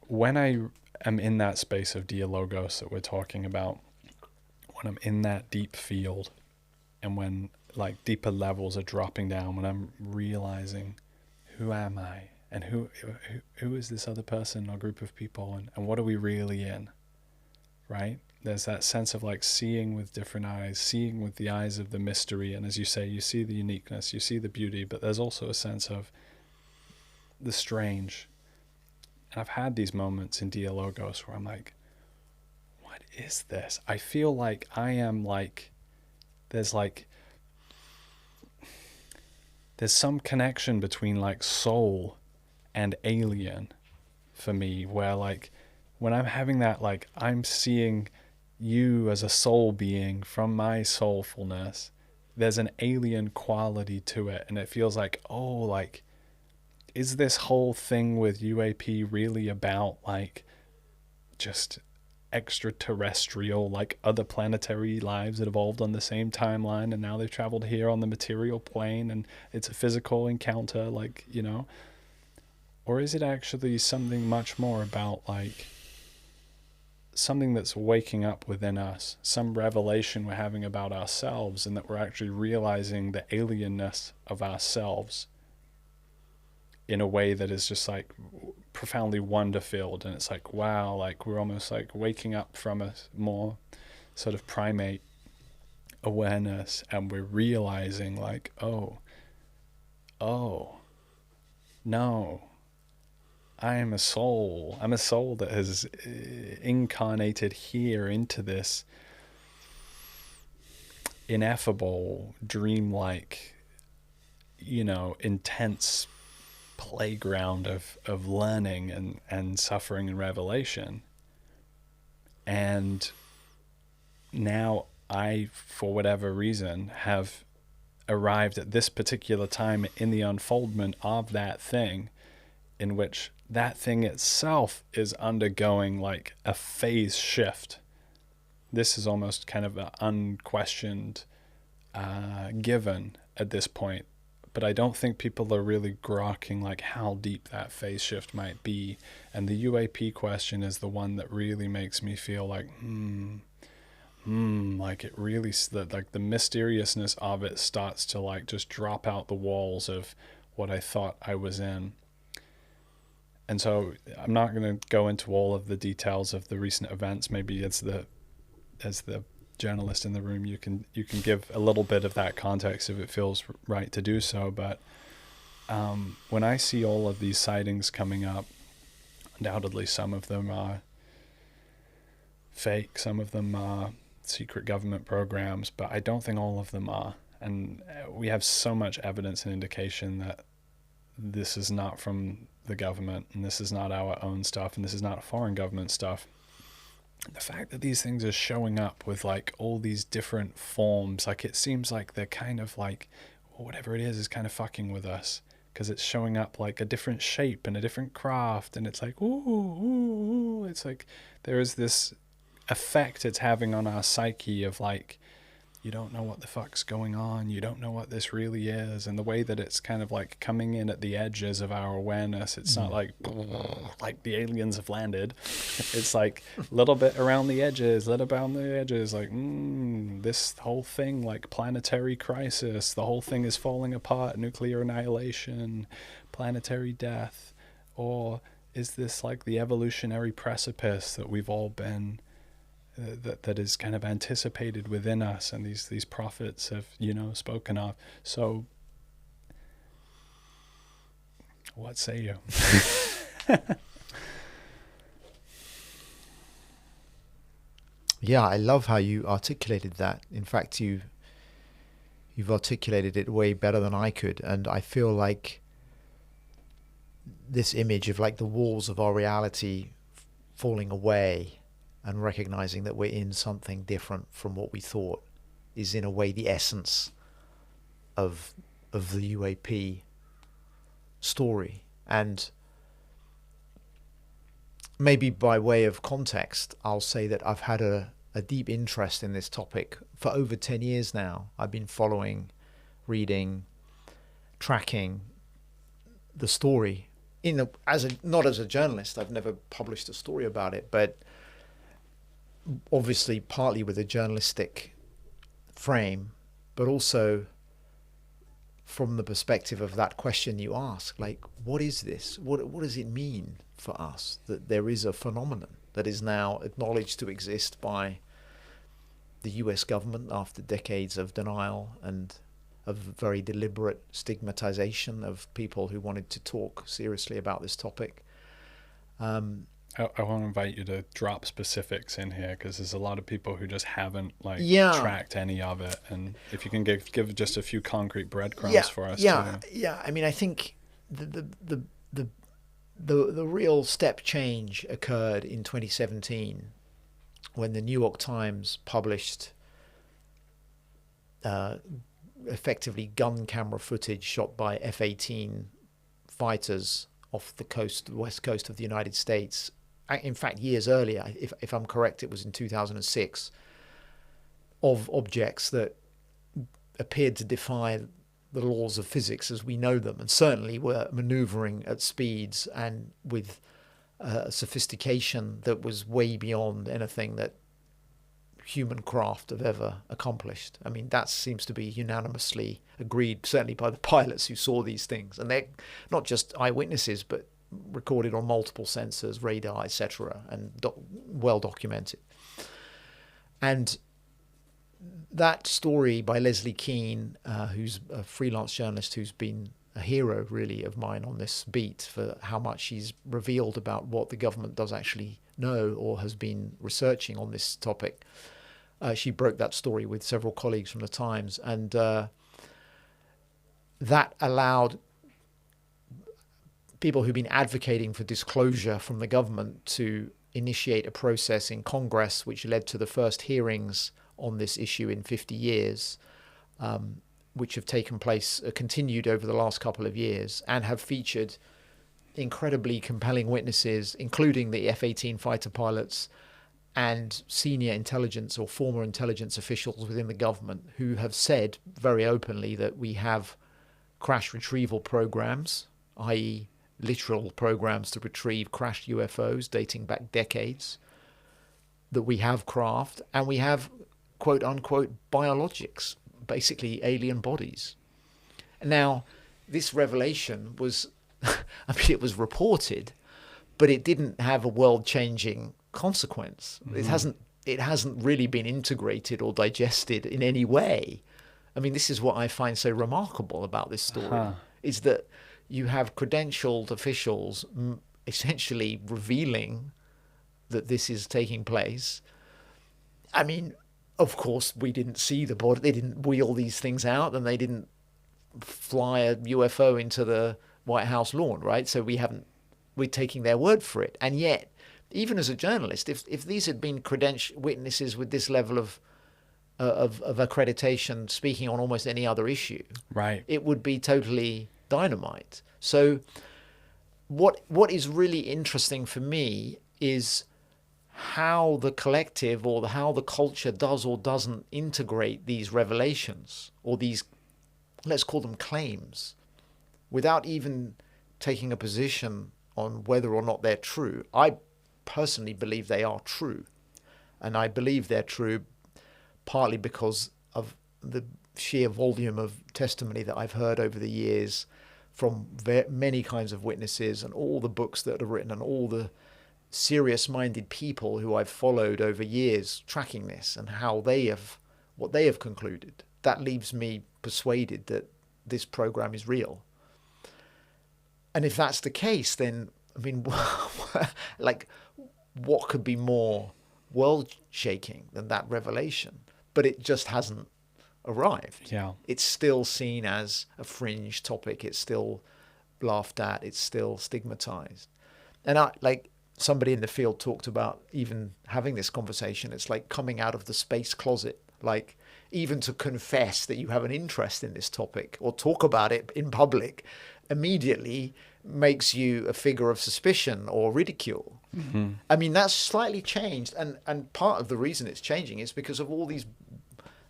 When I am in that space of dialogos that we're talking about, when I'm in that deep field, and when deeper levels are dropping down, when I'm realizing who am I and who is this other person or group of people, and what are we really in, right? There's that sense of seeing with different eyes, seeing with the eyes of the mystery. And as you say, you see the uniqueness, you see the beauty, but there's also a sense of the strange. And I've had these moments in dialogos where I'm like, what is this? I feel like I am there's some connection between soul and alien for me, where when I'm having that, I'm seeing you as a soul being from my soulfulness, there's an alien quality to it. And it feels is this whole thing with UAP really about just extraterrestrial, like other planetary lives that evolved on the same timeline, and now they've traveled here on the material plane, and it's a physical encounter, like, you know? Or is it actually something much more about, like, something that's waking up within us, some revelation we're having about ourselves, and that we're actually realizing the alienness of ourselves in a way that is just like profoundly wonder filled, and it's like, wow, like we're almost like waking up from a more sort of primate awareness, and we're realizing like, oh no, I'm a soul that has incarnated here into this ineffable, dreamlike, you know, intense playground of learning and suffering and revelation. And now I, for whatever reason, have arrived at this particular time in the unfoldment of that thing, in which that thing itself is undergoing like a phase shift. This is almost kind of an unquestioned given at this point, but I don't think people are really grokking like how deep that phase shift might be. And the UAP question is the one that really makes me feel like, like it really, like the mysteriousness of it starts to like just drop out the walls of what I thought I was in. And so I'm not going to go into all of the details of the recent events. Maybe as the journalist in the room, you can give a little bit of that context if it feels right to do so. But when I see all of these sightings coming up, undoubtedly some of them are fake, some of them are secret government programs, but I don't think all of them are. And we have so much evidence and indication that this is not from the government, and this is not our own stuff, and this is not foreign government stuff. The fact that these things are showing up with like all these different forms, like it seems like they're kind of like, whatever it is kind of fucking with us, because it's showing up like a different shape and a different craft, and it's like, ooh, it's like there is this effect it's having on our psyche of like, you don't know what the fuck's going on, you don't know what this really is. And the way that it's kind of like coming in at the edges of our awareness, it's not like the aliens have landed. It's like a little bit around the edges, like this whole thing, like planetary crisis, the whole thing is falling apart, nuclear annihilation, planetary death. Or is this like the evolutionary precipice that we've all been that is kind of anticipated within us, and these prophets have, you know, spoken of. So what say you? Yeah, I love how you articulated that. In fact, you've articulated it way better than I could, and I feel like this image of like the walls of our reality falling away and recognizing that we're in something different from what we thought is in a way the essence of the UAP story. And maybe by way of context, I'll say that I've had a deep interest in this topic for over 10 years now. I've been following, reading, tracking the story not as a journalist. I've never published a story about it, but obviously partly with a journalistic frame, but also from the perspective of that question you ask, like, what is this? What does it mean for us that there is a phenomenon that is now acknowledged to exist by the US government after decades of denial and of very deliberate stigmatization of people who wanted to talk seriously about this topic? I want to invite you to drop specifics in here, because there's a lot of people who just haven't tracked any of it, and if you can give just a few concrete breadcrumbs for us. Yeah. I mean, I think the real step change occurred in 2017 when the New York Times published effectively gun camera footage shot by F-18 fighters off the west coast of the United States, in fact, years earlier, if I'm correct, it was in 2006, of objects that appeared to defy the laws of physics as we know them, and certainly were maneuvering at speeds and with sophistication that was way beyond anything that human craft have ever accomplished. I mean, that seems to be unanimously agreed, certainly by the pilots who saw these things. And they're not just eyewitnesses, but recorded on multiple sensors, radar, etc., and well documented. And that story by Leslie Keane, who's a freelance journalist who's been a hero really of mine on this beat for how much she's revealed about what the government does actually know or has been researching on this topic. She broke that story with several colleagues from the Times, and that allowed people who've been advocating for disclosure from the government to initiate a process in Congress, which led to the first hearings on this issue in 50 years, which have taken place, continued over the last couple of years, and have featured incredibly compelling witnesses, including the F-18 fighter pilots and senior intelligence or former intelligence officials within the government who have said very openly that we have crash retrieval programs, i.e. literal programs to retrieve crashed UFOs dating back decades, that we have craft, and we have quote unquote biologics, basically alien bodies. Now, this revelation was, I mean, it was reported, but it didn't have a world-changing consequence. Mm-hmm. It hasn't really been integrated or digested in any way. I mean, this is what I find so remarkable about this story, is that you have credentialed officials essentially revealing that this is taking place. I mean, of course, we didn't see the body. They didn't wheel these things out, and they didn't fly a UFO into the White House lawn, right? So we're taking their word for it. And yet, even as a journalist, if these had been witnesses with this level of accreditation speaking on almost any other issue, right, it would be totally dynamite. So what is really interesting for me is how the collective or how the culture does or doesn't integrate these revelations or these, let's call them claims, without even taking a position on whether or not they're true. I personally believe they are true. And I believe they're true partly because of the sheer volume of testimony that I've heard over the years from many kinds of witnesses, and all the books that are written, and all the serious-minded people who I've followed over years tracking this, and what they have concluded. That leaves me persuaded that this program is real. And if that's the case, then, I mean, like, what could be more world-shaking than that revelation? But it just hasn't arrived. Yeah. It's still seen as a fringe topic. It's still laughed at. It's still stigmatized. And somebody in the field talked about even having this conversation. It's like coming out of the space closet. Like, even to confess that you have an interest in this topic or talk about it in public immediately makes you a figure of suspicion or ridicule. Mm-hmm. I mean, that's slightly changed. And part of the reason it's changing is because of all these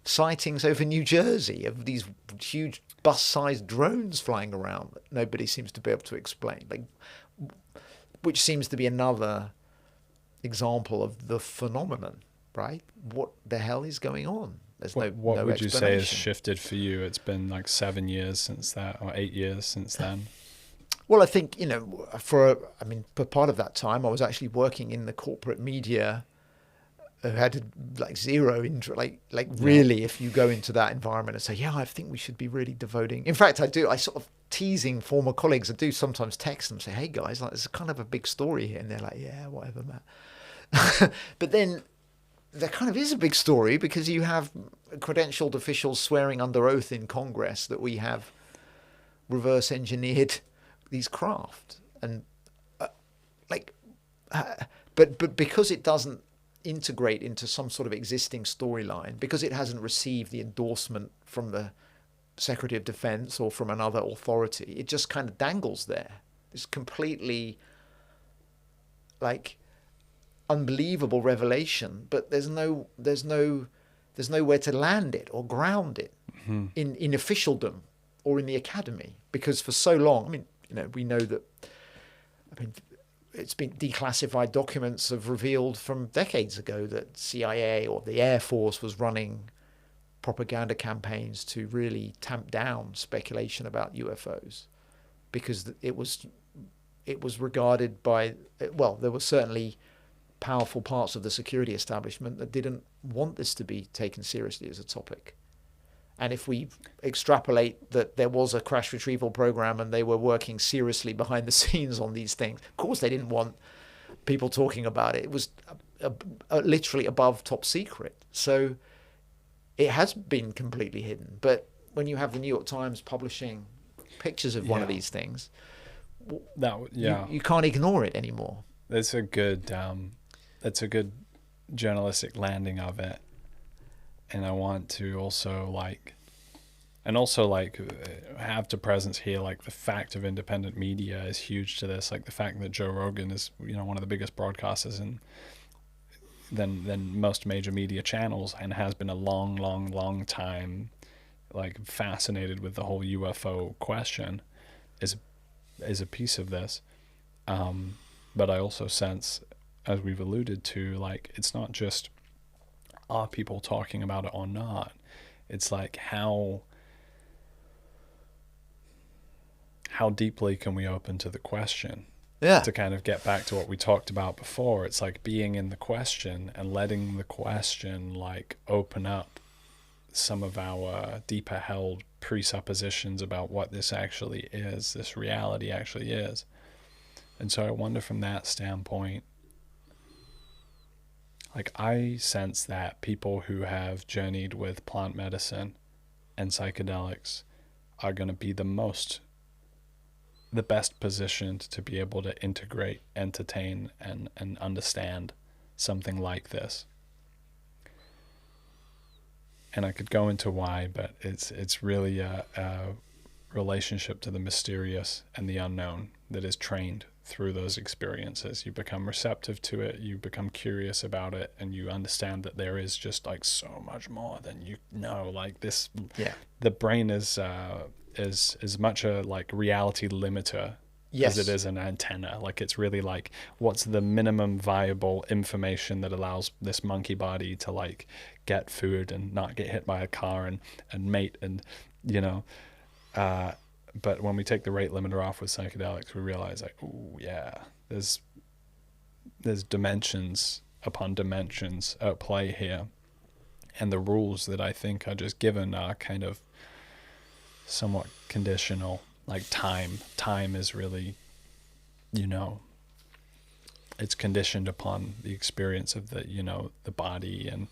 sightings over New Jersey of these huge bus-sized drones flying around that nobody seems to be able to explain, which seems to be another example of the phenomenon, right? What the hell is going on? There's what no would you say has explanation. shifted for you? It's been like 7 years since that, or 8 years since then. Well, I think, for part of that time, I was actually working in the corporate media, who had zero interest. Really, if you go into that environment and say, yeah, I think we should be really devoting. In fact, I sort of teasing former colleagues. I do sometimes text them and say, hey guys, there's kind of a big story here. And they're like, yeah, whatever, Matt. But then there kind of is a big story, because you have credentialed officials swearing under oath in Congress that we have reverse engineered these craft, and but because it doesn't integrate into some sort of existing storyline, because it hasn't received the endorsement from the Secretary of Defense or from another authority, it just kind of dangles there. It's completely unbelievable revelation, but there's nowhere to land it or ground it in officialdom or in the academy, because for so long, I mean, we know that, I mean, it's been declassified documents have revealed from decades ago that CIA or the Air Force was running propaganda campaigns to really tamp down speculation about UFOs, because it was regarded by, well, there were certainly powerful parts of the security establishment that didn't want this to be taken seriously as a topic. And if we extrapolate that there was a crash retrieval program and they were working seriously behind the scenes on these things, of course they didn't want people talking about it. It was literally above top secret. So it has been completely hidden. But when you have the New York Times publishing pictures of one of these things, you can't ignore it anymore. That's a good journalistic landing of it. And I want to also have the presence here. Like, the fact of independent media is huge to this. Like, the fact that Joe Rogan is, one of the biggest broadcasters than most major media channels, and has been a long time, like, fascinated with the whole UFO question, is a piece of this. But I also sense, as we've alluded to, like, it's not just are people talking about it or not. It's like, how deeply can we open to the question? Yeah. To kind of get back to what we talked about before, it's like being in the question and letting the question, like, open up some of our deeper held presuppositions about what this actually is, this reality actually is. And so I wonder, from that standpoint, like, I sense that people who have journeyed with plant medicine and psychedelics are going to be the best positioned to be able to integrate, entertain, and understand something like this. And I could go into why, but it's really a relationship to the mysterious and the unknown that is trained through those experiences. You become receptive to it, you become curious about it, and you understand that there is just, like, so much more than like this. Yeah. The brain is much a, like, reality limiter as it is an antenna. Like, it's really like, what's the minimum viable information that allows this monkey body to, like, get food and not get hit by a car and mate, and but when we take the rate limiter off with psychedelics, we realize, like, oh yeah, there's dimensions upon dimensions at play here, and the rules that I think are just given are kind of somewhat conditional. Like, time is really, it's conditioned upon the experience of the body and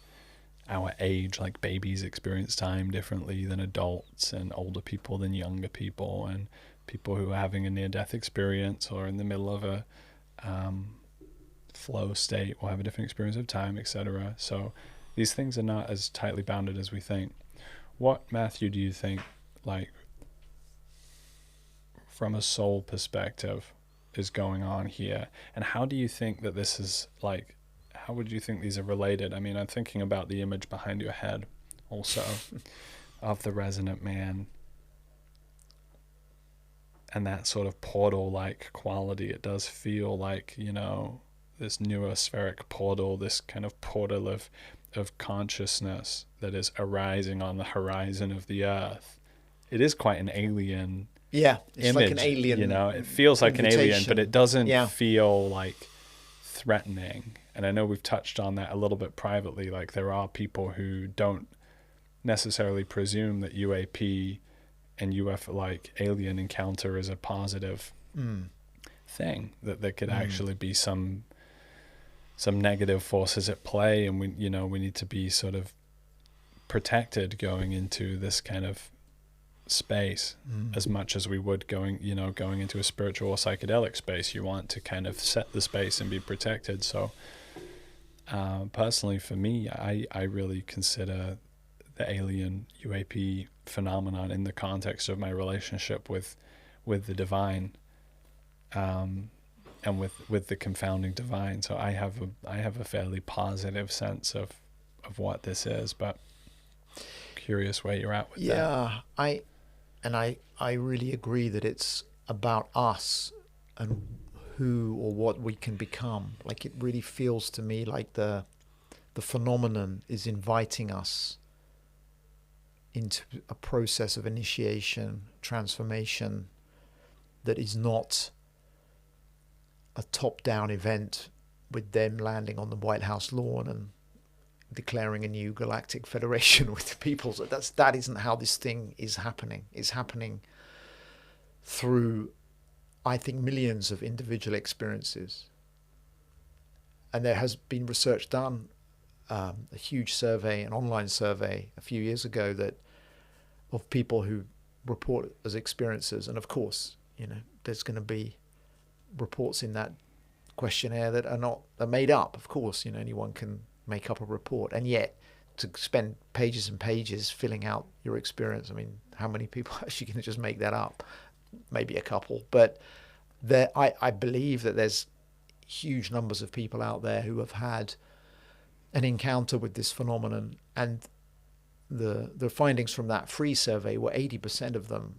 our age. Like, babies experience time differently than adults, and older people than younger people, and people who are having a near-death experience or in the middle of a flow state will have a different experience of time, etc. So these things are not as tightly bounded as we think. What, Matthew, do you think, like, from a soul perspective, is going on here? And how do you think that this is, like, how would you think these are related? I mean, I'm thinking about the image behind your head also of the Resonant Man and that sort of portal-like quality. It does feel like, this neurospheric portal, this kind of portal of consciousness that is arising on the horizon of the earth. It is quite an alien it's image, like an alien. It feels like an alien, but it doesn't feel, like, threatening. And I know we've touched on that a little bit privately. Like, there are people who don't necessarily presume that UAP and UFO, like, alien encounter, is a positive thing, that there could actually be some negative forces at play, and we need to be sort of protected going into this kind of space as much as we would going into a spiritual or psychedelic space. You want to kind of set the space and be protected. So personally, for me, I really consider the alien UAP phenomenon in the context of my relationship with the divine. and with the confounding divine. So I have a fairly positive sense of what this is, but curious where you're at with that. Yeah, I really agree that it's about us and who or what we can become. Like, it really feels to me like the phenomenon is inviting us into a process of initiation, transformation that is not a top-down event with them landing on the White House lawn and declaring a new galactic federation with the people. So that isn't how this thing is happening. It's happening through, I think, millions of individual experiences. And there has been research done, a huge survey, an online survey a few years ago, that of people who report as experiencers. And of course, there's going to be reports in that questionnaire that are made up. Of course, anyone can make up a report, and yet to spend pages and pages filling out your experience, I mean, how many people are actually going to just make that up? Maybe a couple, but I believe that there's huge numbers of people out there who have had an encounter with this phenomenon, and the findings from that free survey were 80% of them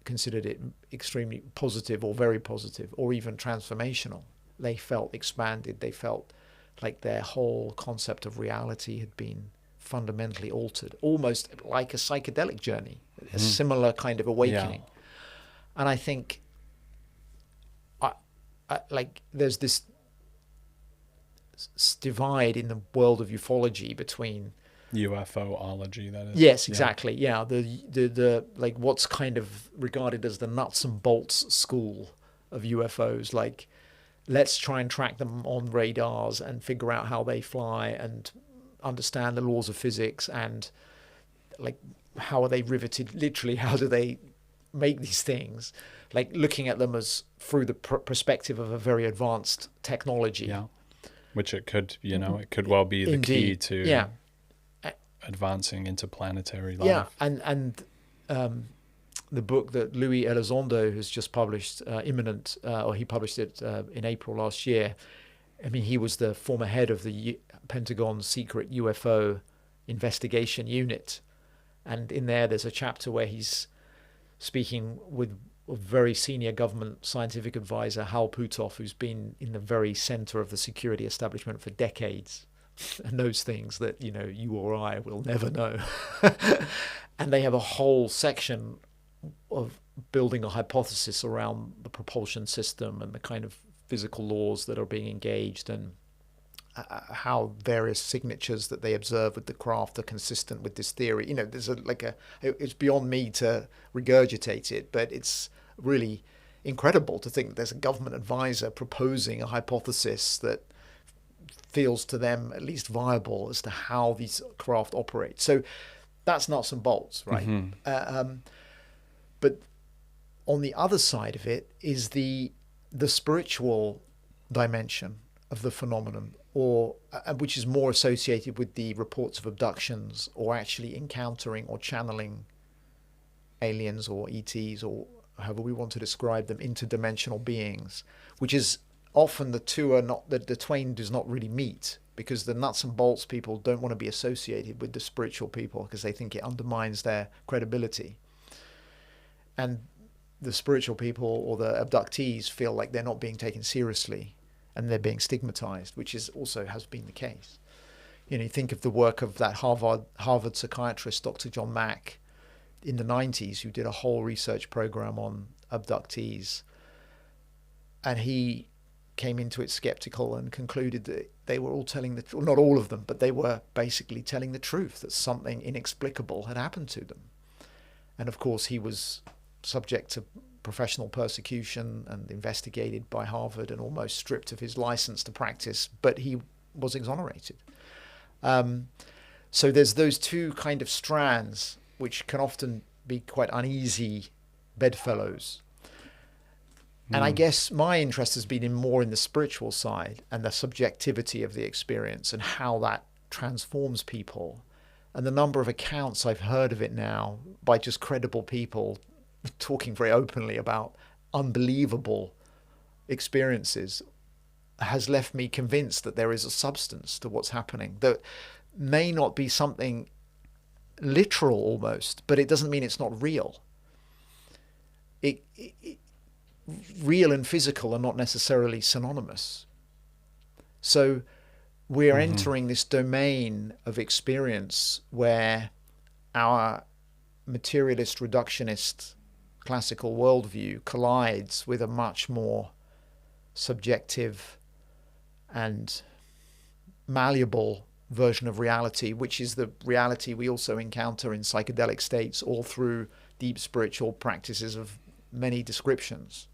considered it extremely positive or very positive or even transformational. They felt expanded. They felt like their whole concept of reality had been fundamentally altered, almost like a psychedelic journey, a similar kind of awakening. Yeah. And I think like there's this divide in the world of ufology between UFOlogy, that is. Yes, exactly. Yeah, the like what's kind of regarded as the nuts and bolts school of UFOs, like let's try and track them on radars and figure out how they fly and understand the laws of physics, and like how are they riveted, literally how do they make these things, like looking at them as through the perspective of a very advanced technology. Yeah, which it could, it could well be the key to advancing interplanetary life. Yeah, and the book that Louis Elizondo has just published, Imminent, or he published it in April last year. I mean, he was the former head of the Pentagon's secret UFO investigation unit. And in there's a chapter where he's speaking with a very senior government scientific advisor, Hal Puthoff, who's been in the very center of the security establishment for decades and knows things that, you or I will never know. And they have a whole section of building a hypothesis around the propulsion system and the kind of physical laws that are being engaged, and how various signatures that they observe with the craft are consistent with this theory. There's it's beyond me to regurgitate it, but it's really incredible to think that there's a government advisor proposing a hypothesis that feels to them at least viable as to how these craft operate. So that's nuts and bolts, right? Mm-hmm. But on the other side of it is the spiritual dimension of the phenomenon, or which is more associated with the reports of abductions or actually encountering or channeling aliens or ETs, or however we want to describe them, interdimensional beings, which is often the two are not, the twain does not really meet, because the nuts and bolts people don't want to be associated with the spiritual people because they think it undermines their credibility. And the spiritual people or the abductees feel like they're not being taken seriously and they're being stigmatized, which is also has been the case. You think of the work of that Harvard psychiatrist, Dr. John Mack, in the 90s, who did a whole research program on abductees. And he came into it skeptical and concluded that they were all telling the truth, not all of them, but they were basically telling the truth, that something inexplicable had happened to them. And of course, he was subject to professional persecution and investigated by Harvard and almost stripped of his license to practice, but he was exonerated. So there's those two kind of strands, which can often be quite uneasy bedfellows. And I guess my interest has been more in the spiritual side and the subjectivity of the experience and how that transforms people. And the number of accounts I've heard of it now by just credible people talking very openly about unbelievable experiences has left me convinced that there is a substance to what's happening that may not be something literal almost, but it doesn't mean it's not real. Real and physical are not necessarily synonymous. So we're entering this domain of experience where our materialist, reductionist, classical worldview collides with a much more subjective and malleable version of reality, which is the reality we also encounter in psychedelic states all through deep spiritual practices of many descriptions.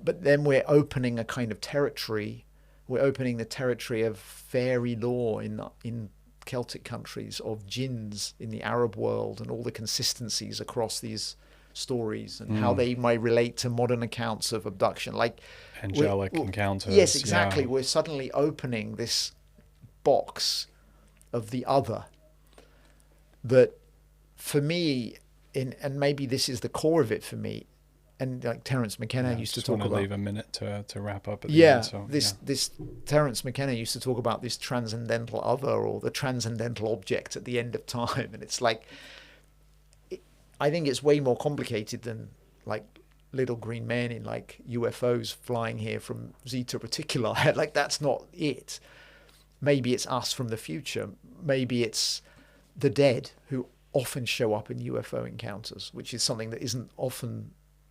But then we're opening a kind of territory. We're opening the territory of fairy lore in Celtic countries, of jinns in the Arab world, and all the consistencies across these stories and how they might relate to modern accounts of abduction, like angelic encounters. Yes, exactly. Yeah. We're suddenly opening this box of the other that, for me, and maybe this is the core of it for me, and like Terence McKenna used to talk about. Leave a minute to wrap up at the end. So, this Terence McKenna used to talk about this transcendental other, or the transcendental object at the end of time, and it's like, I think it's way more complicated than like little green men in like UFOs flying here from Zeta Reticuli. Like, that's not it. Maybe it's us from the future. Maybe it's the dead who often show up in UFO encounters, which is something that isn't often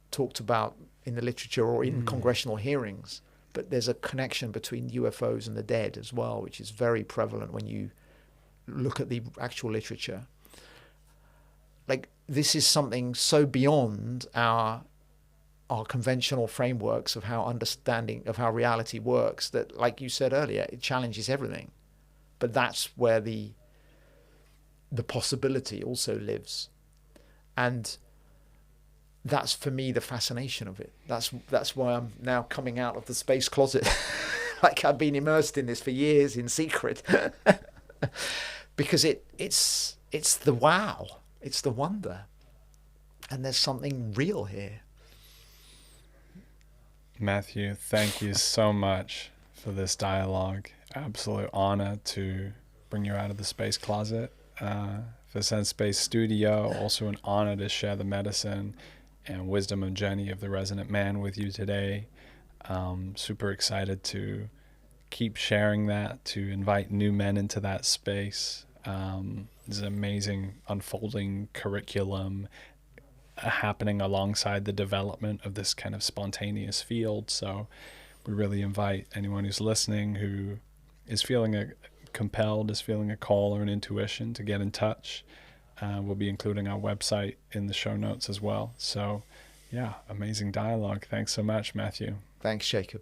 talked about in the literature or in congressional hearings. But there's a connection between UFOs and the dead as well, which is very prevalent when you look at the actual literature. Like, this is something so beyond our conventional frameworks of how understanding of how reality works that, like you said earlier, it challenges everything. But that's where the possibility also lives. And that's, for me, the fascination of it. That's why I'm now coming out of the space closet. Like, I've been immersed in this for years in secret. Because it's the wow. It's the wonder. And there's something real here. Matthew, thank you so much for this dialogue. Absolute honor to bring you out of the space closet for SENSESPACE Studio. Also an honor to share the medicine and wisdom and journey of the Resonant Man with you today. Super excited to keep sharing that, to invite new men into that space. There's an amazing unfolding curriculum happening alongside the development of this kind of spontaneous field. So we really invite anyone who's listening who is feeling compelled, is feeling a call or an intuition, to get in touch. We'll be including our website in the show notes as well. So yeah, amazing dialogue. Thanks so much, Matthew. Thanks, Jacob.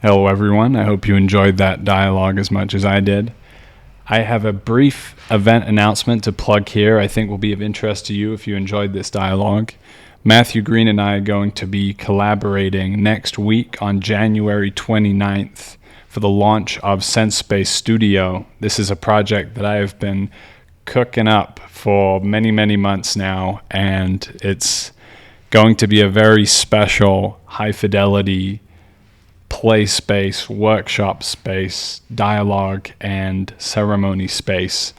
Hello, everyone. I hope you enjoyed that dialogue as much as I did. I have a brief event announcement to plug here I think will be of interest to you if you enjoyed this dialogue. Matthew Green and I are going to be collaborating next week on January 29th for the launch of SENSESPACE Studio. This is a project that I have been cooking up for many, many months now, and it's going to be a very special, high-fidelity play space, workshop space, dialogue, and ceremony space.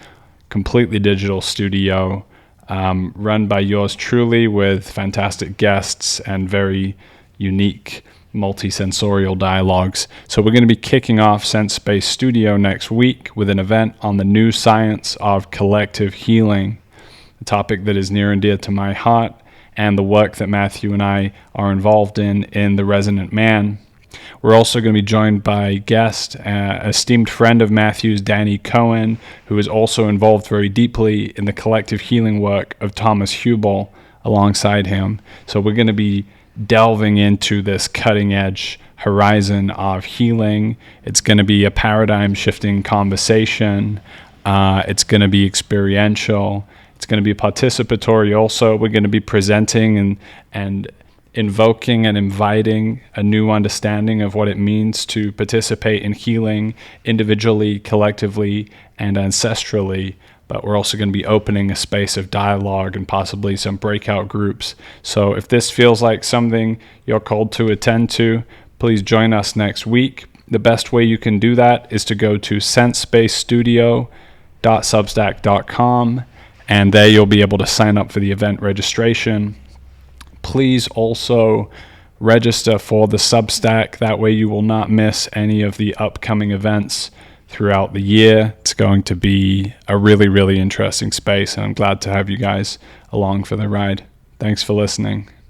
Completely digital studio, run by yours truly, with fantastic guests and very unique multi-sensorial dialogues. So we're going to be kicking off SENSESPACE Studio next week with an event on the new science of collective healing, a topic that is near and dear to my heart, and the work that Matthew and I are involved in the Resonant Man. We're also going to be joined by guest, esteemed friend of Matthew's, Danny Cohen, who is also involved very deeply in the collective healing work of Thomas Hubel alongside him. So we're going to be delving into this cutting-edge horizon of healing. It's going to be a paradigm-shifting conversation. It's going to be experiential. It's going to be participatory also. We're going to be presenting and invoking and inviting a new understanding of what it means to participate in healing individually, collectively, and ancestrally but we're also going to be opening a space of dialogue and possibly some breakout groups. So if this feels like something you're called to attend to, please join us next week. The best way you can do that is to go to SENSESPACEstudio.substack.com, and there you'll be able to sign up for the event registration. Please also register for the Substack. That way you will not miss any of the upcoming events throughout the year. It's going to be a really, really interesting space, and I'm glad to have you guys along for the ride. Thanks for listening.